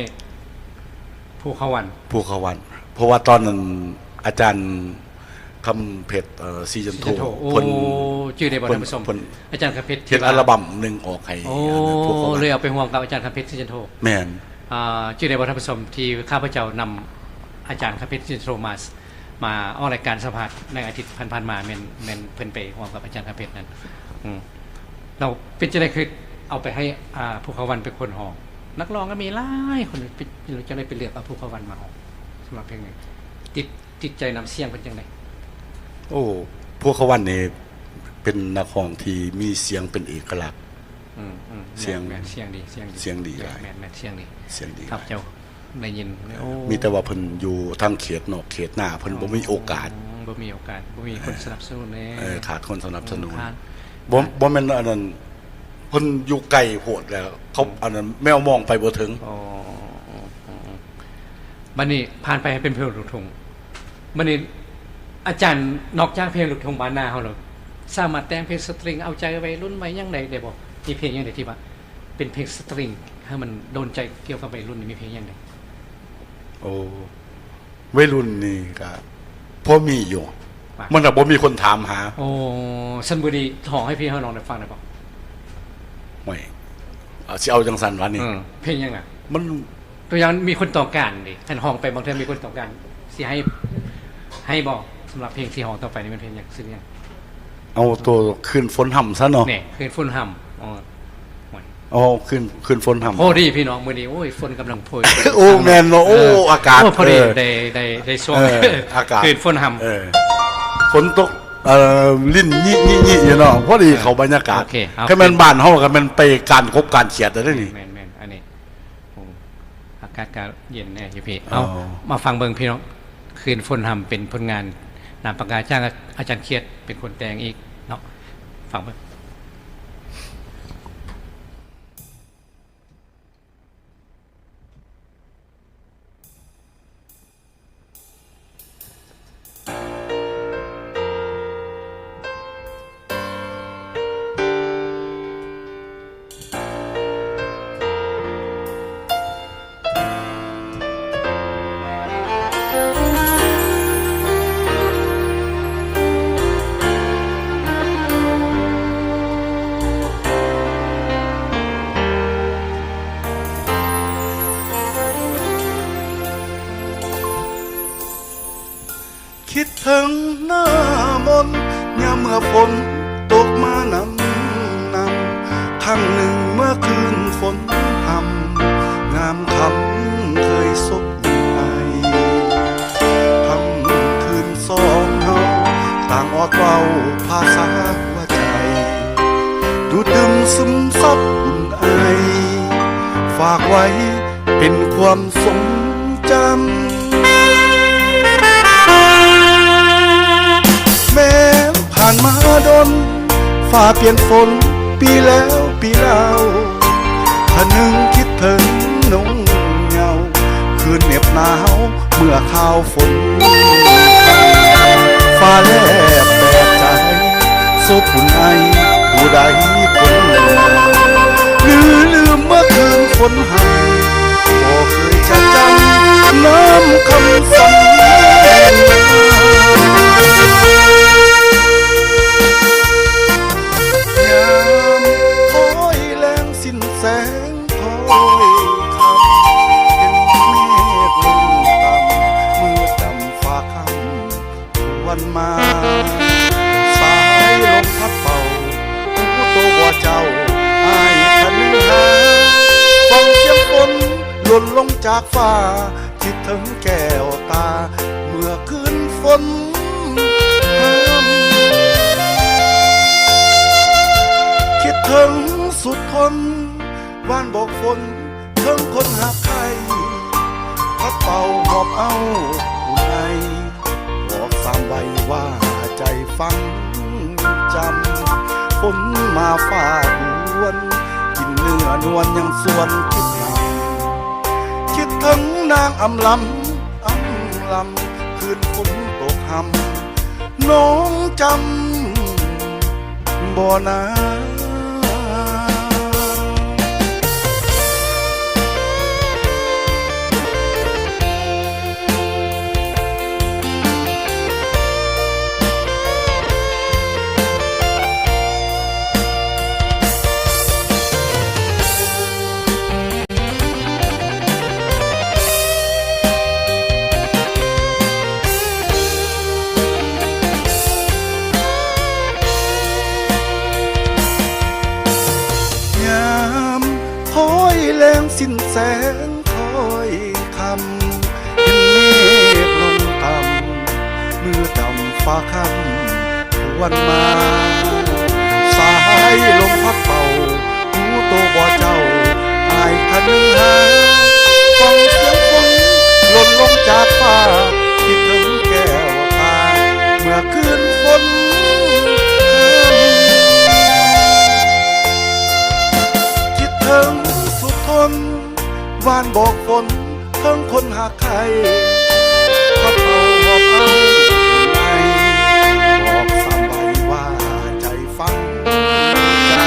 ผู้เข้าวันเพราะว่าตอนนั้นอาจารย์คำเพชรซีจันโทเพิ่นชื่อได้บ่ท่านผู้ชมอาจารย์คำเพชรเฮ็ดอัลบั้มนึงออกให้พวกเขาเลยเอาไปห่วงกับอาจารย์คำเพชรซีจันโทแม่นชื่อได้บ่ท่านผู้ชมที่ข้าพเจ้านำอาจารย์คำเพชรซีจันโทมาออกรายการสัมภาษณ์ในอาทิตย์ผ่านๆมาแม่นเพิ่นไปห่วงกับอาจารย์คำเพชรนั้นเราเป็นจังได๋คือเอาไปให้ผู้เข้าวันเป็นคนห้องนักร้องก็มีหลายคนจะได้ไปเลือกเอาผู้เข้าวันมาห้องสำหรับเพลงนี้ติดใจนำเสียงเป็นจังได๋โอ้พวกเขาวันนี้เป็นนักร้องที่มีเสียงเป็นเอกลักษณ์เสียงดีเสียงดีแม่นเสียงดีครับเจ้าได้ยินมีแต่ว่าเพิ่นอยู่ทางเขตนอกเขตหน้าเพิ่นบ่มีโอกาสบ่มีคนสนับสนุนขาดคนสนับสนุนบ่แม่นอันนั้นเพิ่นอยู่ไกลโหดแล้วเขาอันนั้นแมวมองไปบ่ถึงบัดนี้ผ่านไปให้เป็นเพลงลูกทุ่งบัดนี้อาจารย์นอกจากเพลงลูกทุ่งบ้านนาเฮาแล้วสามารถแต่งเพลงสตริงเอาใจวัยรุ่นไว้ยังไดได้บ่มีเพลงยังไดที่ว่าเป็นเพลงสตริงให้มันโดนใจเกี่ยวกับวัยรุ่นนี่มีเพลงยังไดโอ้วัยรุ่นนี่ก็พอมีอยู่มันก็บ่มีคนถามหาโอ้ซันบุรีห้องให้พี่เฮาน้องได้ฟังได้บ่ไม่สิเอาจังซั่นวะนี่เพลงยังอ่ะมันตัวอย่างมีคนต้องการดิท่านห้องไปบางเทื่อมีคนต้องการสิให้บอกสำหรับเพลงที่ห้องต่อไปนี่เป็นเพลงอย่างซึ่งยังเอาตัวคืนฝนห่ำซะเนาะเนี่ยคืนฝนห่ำคืนฝนห่ำโอ้ดีพี่น้องมื้อนี้โอ้ยฝนกำลังโปรยโอ้แม่นเนาะโอ้อากาศพอดีได้ช่วงอากาศคืนฝนห่ำฝนตกลิ้นยี่อยู่เนาะพอดีเขาบรรยากาศคือมันบ้านเฮาก็มันไปการคบการเขียดได้นี่แม่นอันนี้อากาศก็เย็นแน่อยู่พี่เอามาฟังเบิ่งพี่น้องคืนฝนห่ำเป็นผลงานนามปากกาจ้างอาจารย์เคียดเป็นคนแต่งอีกเนาะฟังเบิ่งคิดถึงหน้ามนยามเมื่อฝนตกมานำครั้งหนึ่งเมื่อคืนฝนพรำงามคำเคยสบไปคำคืนสองเฮาต่างออดเว้าภาษาหัวใจดูดดื่มซึมซับอุ่นไอฝากไว้เป็นความทรงจำแม้ผ่านมาดนฟ้าเปลี่ยนฝนปีแล้วปีเล่าถ้านึงคิดถึงนงเงาคืนเหน็บหนาวเมื่อข้าวฝนฟ้าแลบแบบใจโซปุ่นไอผู้ใดคนลืมเมื่อคืนฝนหายบ่เคยจะจำน้ำคำสั่ง วนมาสายลมพัดเป่าผู้โตบ่เจ้าอายคันหาฟังเสียงฝนหล่นลงจากฟ้าคิดถึงแก้วตาเมื่อคืนฝนคิดถึงสุดทนวานบอกฝนถึงคนหักใครพัดเป่าหอบเอาผู้ใดบอกสามใบว่าใจฟังจำฝนมาฝ่าดวนกินเนื้อนวลยังส่วนคิดนำคิดถึงนางอำลำคืนฝนตกหำน้องจำบ่นา แรงสิ้นแสงคอยคำเห็นเมฆลงต่ำมือต่ำฟ้าคำวันมาสายลมพัดเป่าหูโตบ่เจ้าอายคันหาฟังเสียงฝนหล่นลงจากฟ้าคิดถึงแก้วตาเมื่อคืนฝนคิดถึงวานบอกฝนเพิ่งคนหาใครพัดเอาหอบเอาไงบอกสามใบว่าใจฟังจำ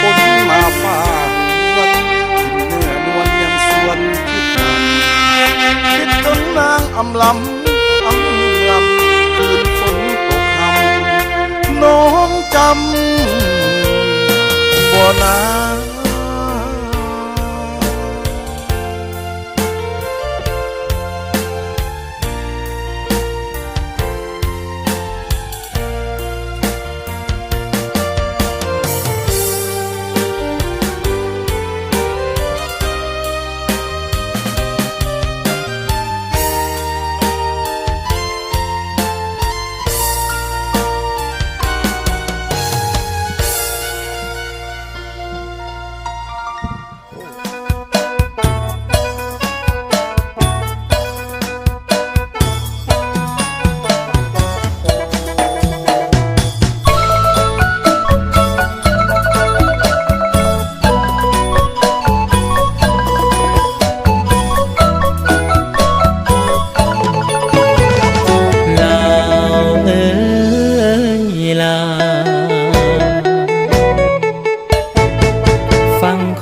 ฝนมาฝ่าวันกินเนื้อนวลยังส่วนคิดคิดถึงนางอำลำคืนฝนตกหำน้องจำบ่นา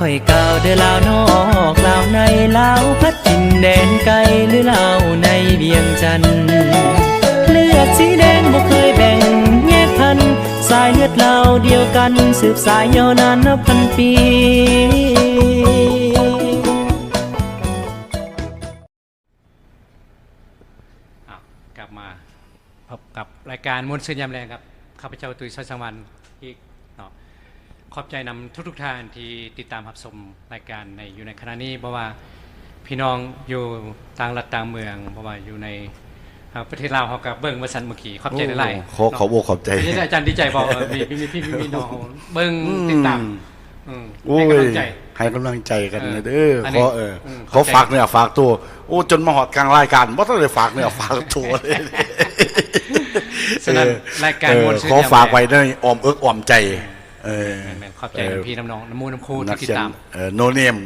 ข่อยกล่าวเด้อลาวนอกลาวในลาวพัดถิ่นแดนไกลหรือลาวในเวียงจันทน์เลือดสีแดงบ่เคยแบ่งแยกพันสายเลือดลาวเดียวกันสืบสายยาวนานนับพันปีกลับมาพบกับรายการมวลซื่นยามแรงครับข้าพเจ้าตุ้ยซอยสังวรรณอีกเนาะขอบใจนำทุกท่านที่ติดตามรับชมรายการอยู่ในขณะนี้เพราะว่าพี่น้องอยู่ต่างรัฐต่างเมืองเพราะว่าอยู่ในประเทศลาวเขากับเบิ้งมาสันเมื่อกี้ขอบใจหลายขอบอกขอบใจอาจารย์ดีใจบอกมีน้องเบิ้งติดตามให้กำลังใจให้กำลังใจกันเด้อเขาฝากเนื้อฝากตัวโอ้จนมาหอดกลางรายการว่าต้องเลยฝากเนื้อฝากตัวเลยฉะนั้นรายการเขาฝากไว้ในอ้อมเอิกอ้อมใจขอบใจพี่น้องน้ำมูน้ำคูที่ติดตามโนเนียม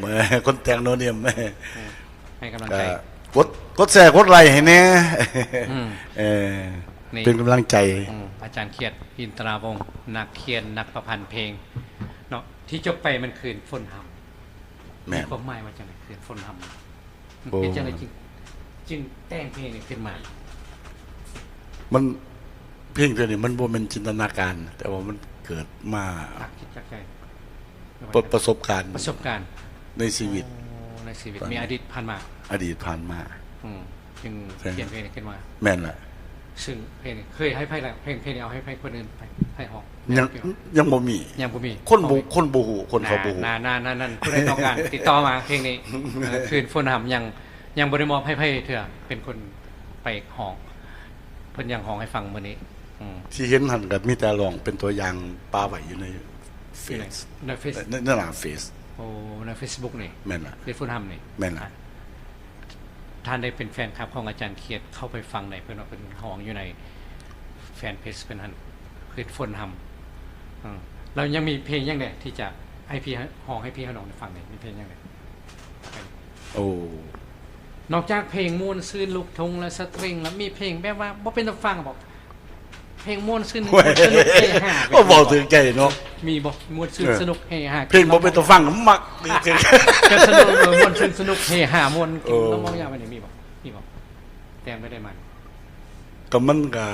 คนแต่งโนเนียมให้กำลังใจกดแชร์กดไลค์ให้แน่เป็นกำลังใจอาจารย์เขียดอินตราวงศ์นักเขียนนักประพันธ์เพลงเนาะที่จบไปมันคืนฝนหำมีความหมายว่าจังไงคืนฝนหำเป็นจังไงจึงแต่งเพลงนี้ขึ้นมามันเพลงตัวนี้มันบ่เป็นจินตนาการแต่ว่ามันเกิดมาประสบการณ์ในชีวิตมีอดีตผ่านมาจึงเขียนเพลงนี้ขึ้นมาแม่นแหละ ซึ่งเพลงนี้เคยให้ไพ่แล้วเพลงนี้เอาให้คนอื่นไปให้ออก ยังบ่มี ยังบ่มี คนบ่ฮู้คนเขาบ่ฮู้ นั่นคุณได้ต้องการ ติดต่อมาเพลงนี้คืนฝนหำยังบ่ได้มอบให้ไพ่เถื่อเป็นคนไปห้องเพิ่นยังห้องให้ฟังมื้อนี้ที่เห็นหันก็มีแต่ร้องเป็นตัวอย่างปาไว้อยู่ในเฟซในเฟซในหน้าเฟซโอ้ใน Facebook นี่แม่นล่ะคืนฝนหำนี่แม่นล่ะท่านได้เป็นแฟนคลับของอาจารย์เขียดเข้าไปฟังในเพิ่นว่าเป็นห้องอยู่ในแฟนเพจเป็นหันคืนฝนหำเรายังมีเพลงยังไงที่จะให้พี่ห้องให้พี่น้องได้ฟังเนี่ยมีเพลงยังไงโอ้นอกจากเพลงม่วนซื่นลูกทุ่งและสตริงแล้วมีเพลงแบบว่าบ่เป็นตาฟังบอกเพลงม่วนซื่นสนุกเฮฮาบ่บอกถึงใจเนาะมีบ่ม่วนซื่นสนุกเฮฮาเพลงบ่เป็นตาฟังมักจะสนุกม่วนซื่นสนุกเฮฮาม่วนแล้วมองยาวไปนี่มีบ่แต่ไม่ได้มันก็มันก็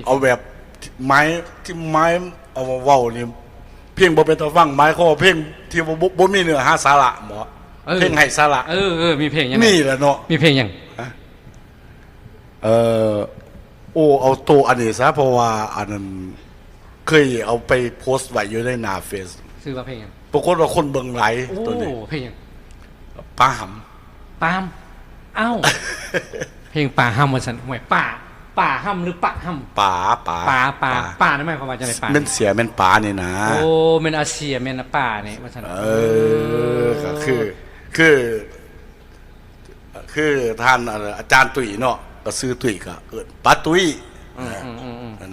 เอาแบบไม้ที่ไม้เอาเว้านี่เพลงบ่เป็นตาฟังไม้เขาเพลงที่บ่มีเนื้อหาสาระหมอเพลงให้สาระมีเพลงยังนี่แหละเนาะมีเพลงยังโอ้เอาตัวอันนี้ซะเพราะว่าอันนั้นเคยเอาไปโพสต์ไว้อยู่ในหน้าเฟซชื่อว่าเพลงยังปรากฏว่าคนเบิ่งหลายตัวนี้เพลงยังปลาหำปามอ้าวเพลงป่าหำว่าซั่นห่วยป่าหำหรือปะหำป่านั่นหมายความว่าจังได๋ป่าแม่นเสียแม่นป่านี่นะโอ้แม่นอาเซียแม่นป่านี่ว่าซั่นก็คือท่านอาจารย์ตุ้ยเนาะก็ซื้อตุ้ยก็เอิ้นป้าตุ้ย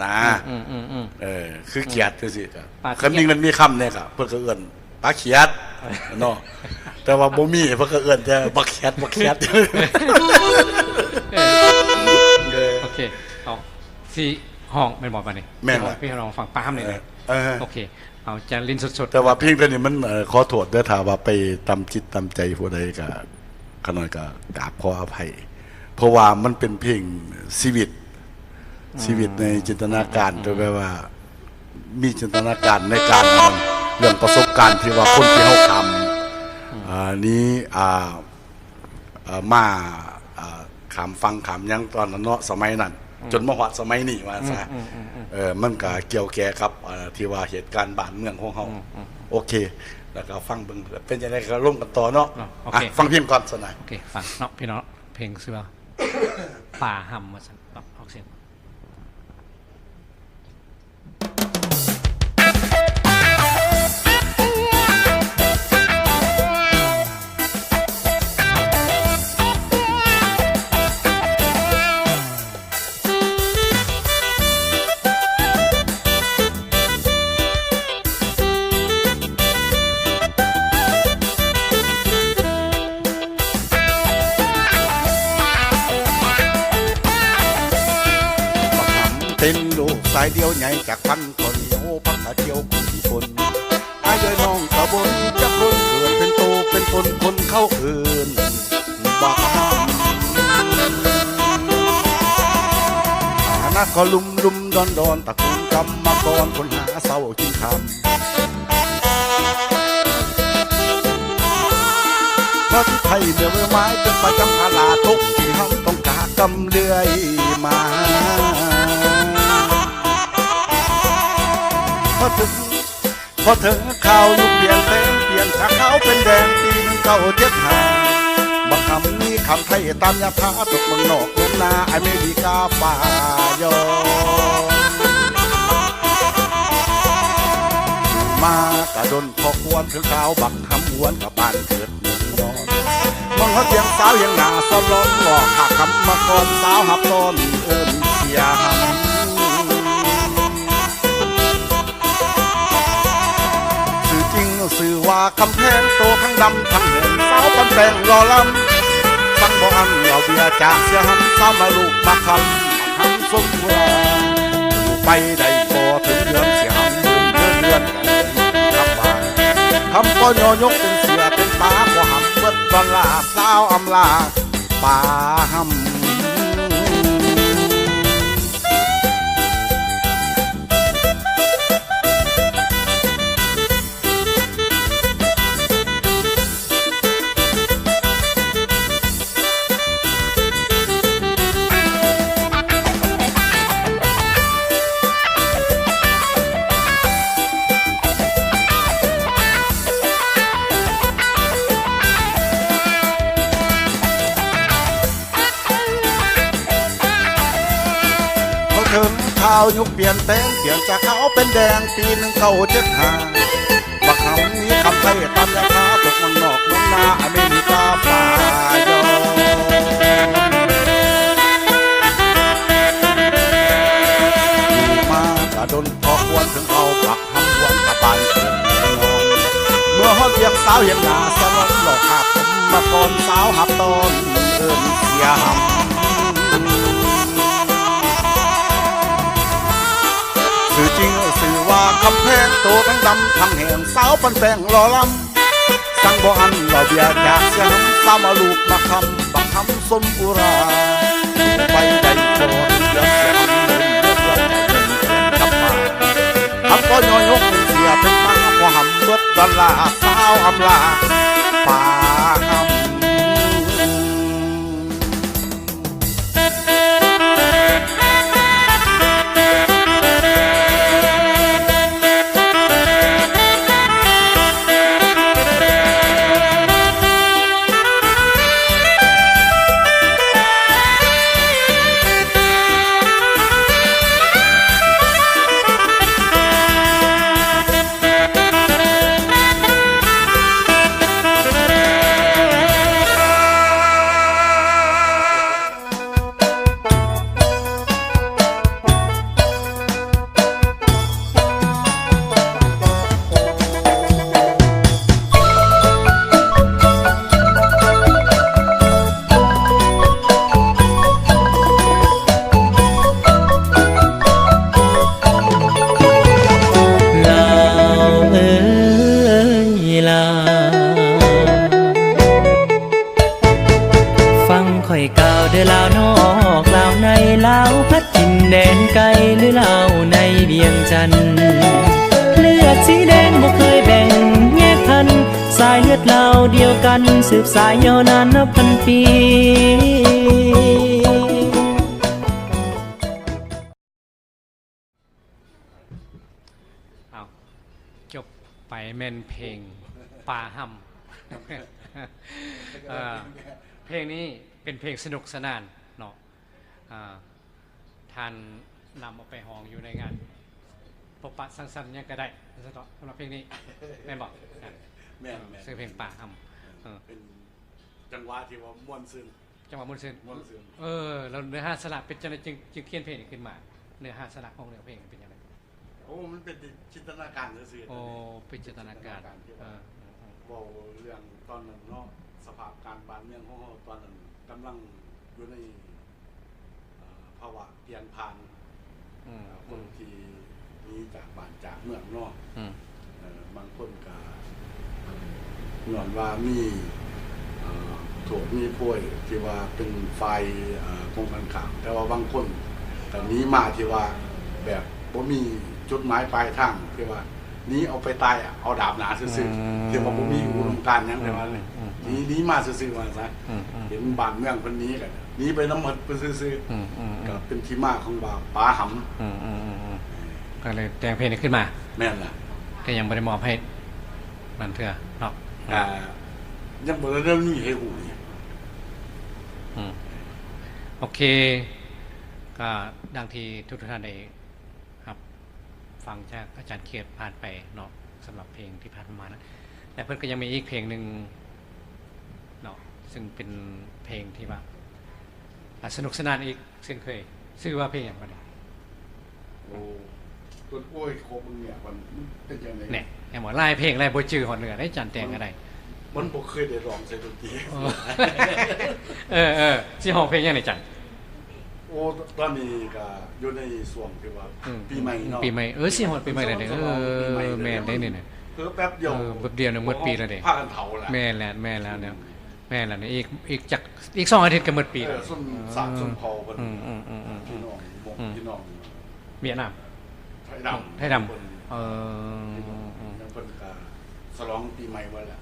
นะคือเกียรติจังซี่ก็คำนี้มันมีคำเนี่ยก็เพิ่นก็เอิ้นป้าเขียดเนาะแต่ว่าบ่มีเพิ่นก็เอิ้นแต่บักเขียดโอเคเอาสิห้องแม่นบ่บัดนี้แม่นพี่น้องฟังป้าหำนี่โอเคเอาจะลิ้นสดๆแต่ว่าเพลงตัวนี้มันขอโทษเด้อถ้าว่าไปตำจิตตำใจผู้ใดก็ขน้อยก็กราบขออภัยเพราะว่ามันเป็นเพลงชีวิตในจินตนาการโดยแปลว่ามีจินตนาการในการเรื่องประสบการณ์ที่ว่าคนที่เฮาทำนี้มาขามฟังขามยังตอนนั้นเนาะสมัยนั้นจนมาฮอดสมัยนี้ว่าซะมันก็เกี่ยวแก่กับที่ว่าเหตุการณ์บ้านเมืองของเฮาโอเคแล้วก็ฟังเบิ่งเป็นจังได๋ก็ร่วมกันต่อเนาะฟังเพลงก่อนซะหน่อยโอเคฟังเนาะพี่น้องเพลงชื่อว่าป่าหำว่าซั่นออกเสียงเป็นลูกสายเดียวใหญ่จากพันข้าวเหนียวพักตะเกียวกุ่นคนอายุน้องตะบนจะคนเกิดเป็นโตเป็นคนเข้าเอินบ้าฐานะก็ลุ่มดอนตะกุนกำมาก่อนคนหาเศร้ากินคำเพราะที่ไทยเมื่อไม้เป็นประจำพาลาทุกที่ห้องต้องกากำเลื่อยมาพอเธอข่าวยุคเปลี่ยนจากขาวเป็นแดงปี1975บางคำนี้คำไทยตามยาพาตกเมืองนอกเมืองนาอเมริกาป่ายอมากระดนพอควรถึงข่าวบักคำหวนกับบ้านเกิดเมืองนอนมองเขาเสียงสาวยังหนาซ้อมร้องหลอกหักคำมาก่อนสาวหับต้นเอิ้นเสียหำสื่อว่าคำแพงโตทั้งดำทั้งเห็นสาวปันแปงรอลำฟังบ่อันเราเบียจากเสียหำสาวมาลูกมาคำสมบูรณ์ไปได้บ่ถึงเดือนเสียหำเดือนกับบ้านคำก็ยอยกเป็นเสียเป็นป้าบ่หำเบิดดอลลาร์สาวอำลาป่าหำ ข่าวยุคเปลี่ยนแปลงเปลี่ยนจากขาวเป็นแดงปี1975บักคำนี้คำไทยตามราคาตกเมืองนอกเมืองนาอเมริกาป่ายออยู่มากระดนพอควรถึงเอาปักคำหวนกระบานเกินนอนเมื่อฮอดเรียกสาวเห็นหน้าสลดหลอกหักผมมาก่อนสาวหับตอนเอิ้นเสียหำสื่อจริงสื่อว่าคำแพงโตทั้งดำทั้งแหงสาวปันแปงหล่อลำสั่งบ่อันหล่อเบียดจากเสียงสาวมาลูกมาคำบักคำสมกุราไปได้ก่อนเดือดเสียงเดือดเดือดเดือดเดือดกลับมาทำก็ย่อยกเสียเป็นตาพอหำเบิดดอลลาร์สาวอำลาป่าหำข่อยกล่าวเด้อลาวนอกลาวในลาวพัดถิ่นแดนไกลหรือลาวในเวียงจันทน์เลือดสีแดงบ่เคยแบ่งแยกพันสายเลือดลาวเดียวกันสืบสายยาวนานนับพันปีเอาจบไปแม่นเพลงป่าห่ำ เพลงนี้เป็นเพลงสนุกสนานเนาะท่านนำเอาไปห้องอยู่ในงานพบปะสังสรรค์ยังก็ได้สำหรับเพลงนี้แม่นบอกแม่นซึ่งเพลงป่าห่ำเป็นจังหวะที่ว่าม่วนซึ้งจังหวะม่วนซึ้งแล้วเนื้อหาสระเป็นจังไดจึงเขียนเพลงนี้ขึ้นมาเนื้อหาสระของเนื้อเพลงเป็นยังไงโอ้มันเป็นจินตนาการซื่อโอ้เป็นจินตนาการบอกเรื่องตอนนั้นเนาะสภาพการบ้านเมืองของเราตอนนั้นกำลังอยู่ในภาวะเปลี่ยนผ่านคนที่นี้จากบ้านจากเมืองเนาะบางคนก็หน่อนว่ามีถูกมีป่วยที่ว่าเป็นไฟกองกันข่าวแต่ว่าบางคนแต่นี้มาที่ว่าแบบบ่มีจุดหมายปลายทางที่ว่านี้เอาไปตายเอาดาบหนาซื่อๆที่ว่าบ่มีอุดมการณ์หยังแต่ว่านี้มาซื่อๆว่าซะเห็นบ้านเมืองคนนี้กันนี้ไปน้ำหมดไปซื่อๆก็เป็นที่มาของว่าป่าหำก็เลยแต่งเพลงนี้ขึ้นมาแม่นล่ะก็ยังบ่ได้มอบให้นั่นเถื่อเนาะยังบ่ได้เริ่มมีให้หูนี่โอเคก็ดังที่ทุกท่านได้ครับฟังจากอาจารย์เขียดผ่านไปเนาะสำหรับเพลงที่ผ่านมานะแต่เพิ่นก็ยังมีอีกเพลงหนึ่งเนาะซึ่งเป็นเพลงที่ว่าสนุกสนานอีกเช่นเคยชื่อว่าเพลงอย่างไรโอ้ต้นกล้วยโคมึงเนี่ยมันเป็นยังไงเนี่ยอย่างหมอไล่เพลงไล่โบจือหอนเหนือได้จันแต่งอะไรมันบ่เคยได้ร้องใส่ดนตรีที่ห้องเพลงยังไงจันโอ้ตอนนี้ก็อยู่ในช่วงที่ว่าปีใหม่เนาะปีใหม่สิฮอดปีใหม่แล้วเนี่ยแม่นได้เนี่ยแป๊บเดียวแบบเดียวเนี่ยหมดปีแล้วเด้พากันเฒ่าแล้วแม่แล้วเนี่ยแม่แล้วเนี่ยอีก2อาทิตย์ก็หมดปีแล้วส้นสากส้นเผาเพิ่นพี่น้องเวียดนามไทยดำเพิ่นก็ฉลองปีใหม่ไว้แล้ว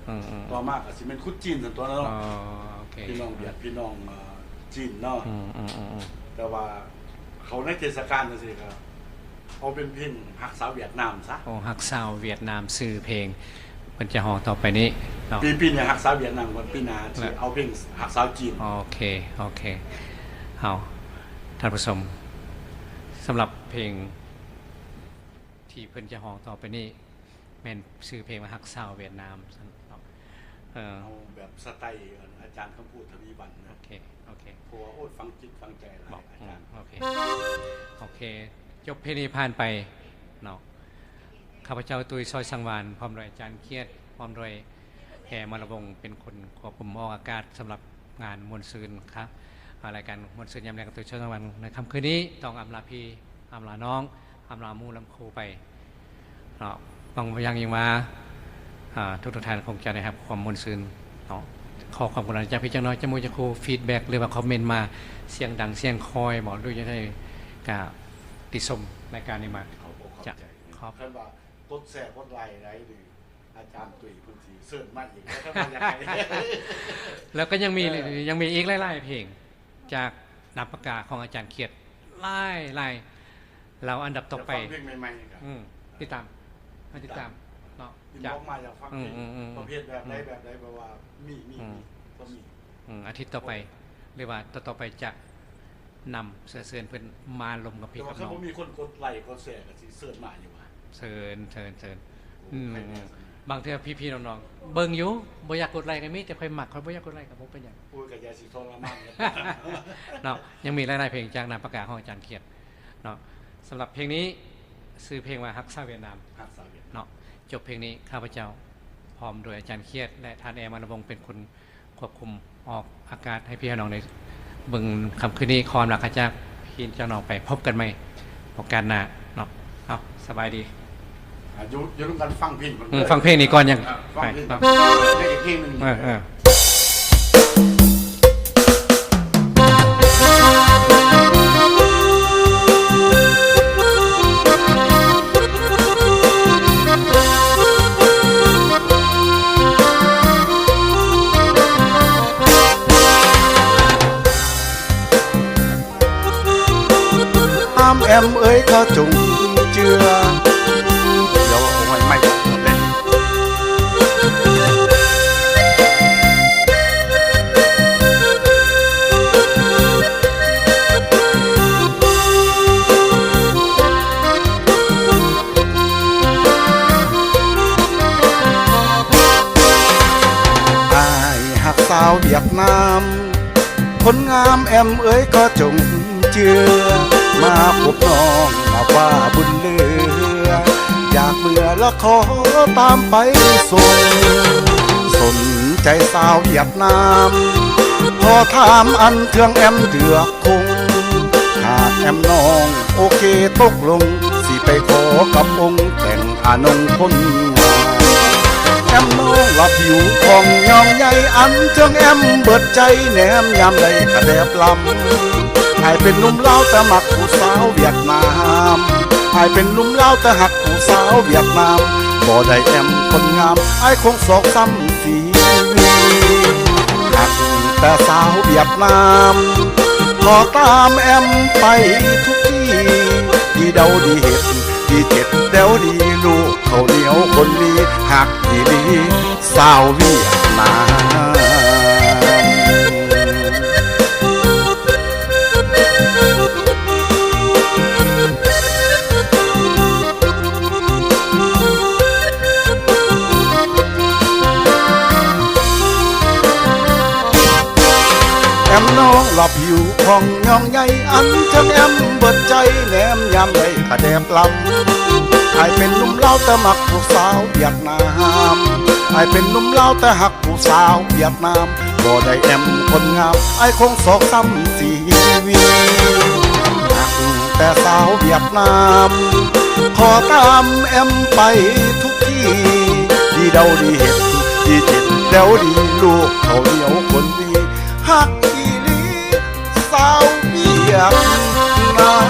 ต่อมาก็สิเป็นคุดจีนซั่นตัวเนาะพี่น้องเวียดพี่น้องจีนเนาะแต่ว่าเขาในเทศกาลจังซี่ครับเอาเป็นเพลงฮักสาวเวียดนามซะโอ้ฮักสาวเวียดนามชื่อเพลงมันจะฮ้องต่อไปนี้เนาะปีนี้ฮักสาวเวียดนามวันปีหน้าสิเอาเพลงฮักสาวจีนโอเคเอาท่านผู้ชม สำหรับเพลงที่เพิ่นจะห้องต่อไปนี้แม่นชื่อเพลงว่าฮักสาวเวียดนามเอาแบบสไตล์อาจารย์คำพูดทวีวันนะโอเคเพราะว่าโอ้ฟังจิตฟังใจหลายอาจารย์โอเคจบเพลงนี้ผ่านไปเนาะข้าพเจ้าตุยซอยสังวานพร้อมโดยอาจารย์เครียดพร้อมโดยแห่มรวงเป็นคนควบคุมออกอากาศสำหรับงานมวลซืนครับรายการมวลซืนยามแรงกับตุยซอยสังวานในค่ำคืนนี้ต้องอำลาพี่อำลาน้องอำลามู่ลำครูไปเนาะบางอย่างยังมาทุกท่านคงจะได้ครับความมวลซืนเนาะขอความกรุณาจากพี่เจ้าน้อยจมูกจะครูฟีดแบ็กหรือว่าคอมเมนต์มาเสียงดังเสียงคอยบอกด้วยจะได้กับติชมรายการนี้มาจะขอบท่านว่าต้นแสบต้นไรไรหรืออาจารย์ตุยพื้นที่เสริมมาอีกแล้วถ้ามาอย่างไรแล้วก็ยังมีอีกไล่เพลงจากนามปากกาของอาจารย์เขียดไล่เราอันดับต่อไปเพลงใหม่ๆครับติดตามเนาะจากมาจากฟังเพลงประเภทแบบใดแบบว่ามีก็มีอาทิตย์ต่อไปเรียกว่าต่อไปจะนำเสือนเพื่อนมาลมกับพี่กับน้องมีคนกดไลค์กดแชร์กับที่เสิร์ชมาอยู่ว่าเชิญบางทีพี่น้องๆเบิ่งอยู่บ่อยากกดไลค์กันมิแต่ค่อยหมักค่อยบ่อยากกดไลค์กับผมเป็นอย่างพูดกับยาสีทองละมั่งเนาะยังมีหลายๆเพลงจากนามปากกาของอาจารย์เขียดเนาะสำหรับเพลงนี้ชื่อเพลงว่าฮักซาเวียดนามเนาะจบเพลงนี้ข้าพเจ้าพร้อมโดยอาจารย์เขียดและท่านแอร์มานวงเป็นคนควบคุมออกอากาศให้พี่น้องในเบิ่งคำคืนนี้คอมหลักอาจารย์พี่เจ้าน้องไปพบกันไหมโอกาสหน้าเนาะเอาสบายดีอยู่ร่วมกันฟังเพลงฟังเพลงนี้ก่อนยังไปอีกเพลงหนึ่งแอมเอ้ยเขาจงเจือเดี๋ยวเอาไว้ไม่เลยอายหักสาวเวียดนามคนงามแอมเอ้ยก็จงเจือมาพบน้องมาว่าบุญเหลืออยากเมื่อละขอตามไปส่งสนใจสาวเวียดนามพอถามอันเทืองแอมเดือกคงหากแอมน้องโอเคตกลงสิไปขอกับองค์แต่งอานงคนงามแอมน้องหลับอยู่ของยองใหญ่อันเทืองแอมเบิดใจแหนมยามใดกระแดบลำให้เป็นนุ่มเล่าแต่หักผู้สาวเวียดนามให้เป็นนุ่มเล่าแต่หักผู้สาวเวียดนามบ่ได้แอมคนงามไอ้คงสอกซ้ำสีหักแต่สาวเวียดนามขอตามแอมไปทุกที่ดีเดาดีเห็ดดีเจ็ดเดาดีลูกเขาเหนียวคนนี้หักดีสาวเวียดนามแอมน้องหลับอยู่ของยองใหญ่อันจังแอมเบิดใจแหนมยามใดกระแดบลำให้เป็นนุ่มเล่าแต่หักผู้สาวเวียดนามให้เป็นนุ่มเล่าแต่หักผู้สาวเวียดนามบ่ได้แอมคนงามไอ้คงสอกซ้ำสีวีหักแต่สาวเวียดนามขอตามแอมไปทุกที่ดีเดาดีเห็ดดีเจ็ดเดาดีลูกเขาเหนียวคนดีหักอีลีสาวเวียดนาม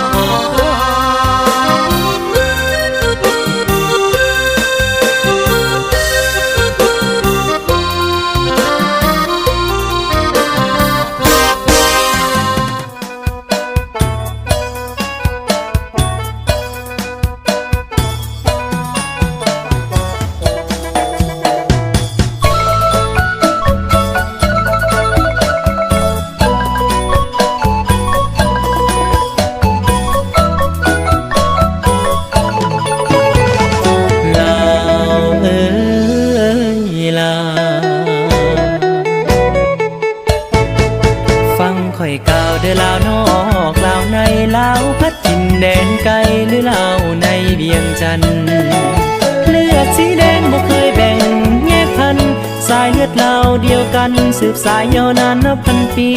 ข่อยก้าวเด้อลาวนอกลาวในลาวพัดถิ่นแดนไกลหรือลาวในเวียงจันทน์เลือดสีแดงบ่เคยแบ่งแยกพันสายเลือดลาวเดียวกันสืบสายยาวนานนับพันปี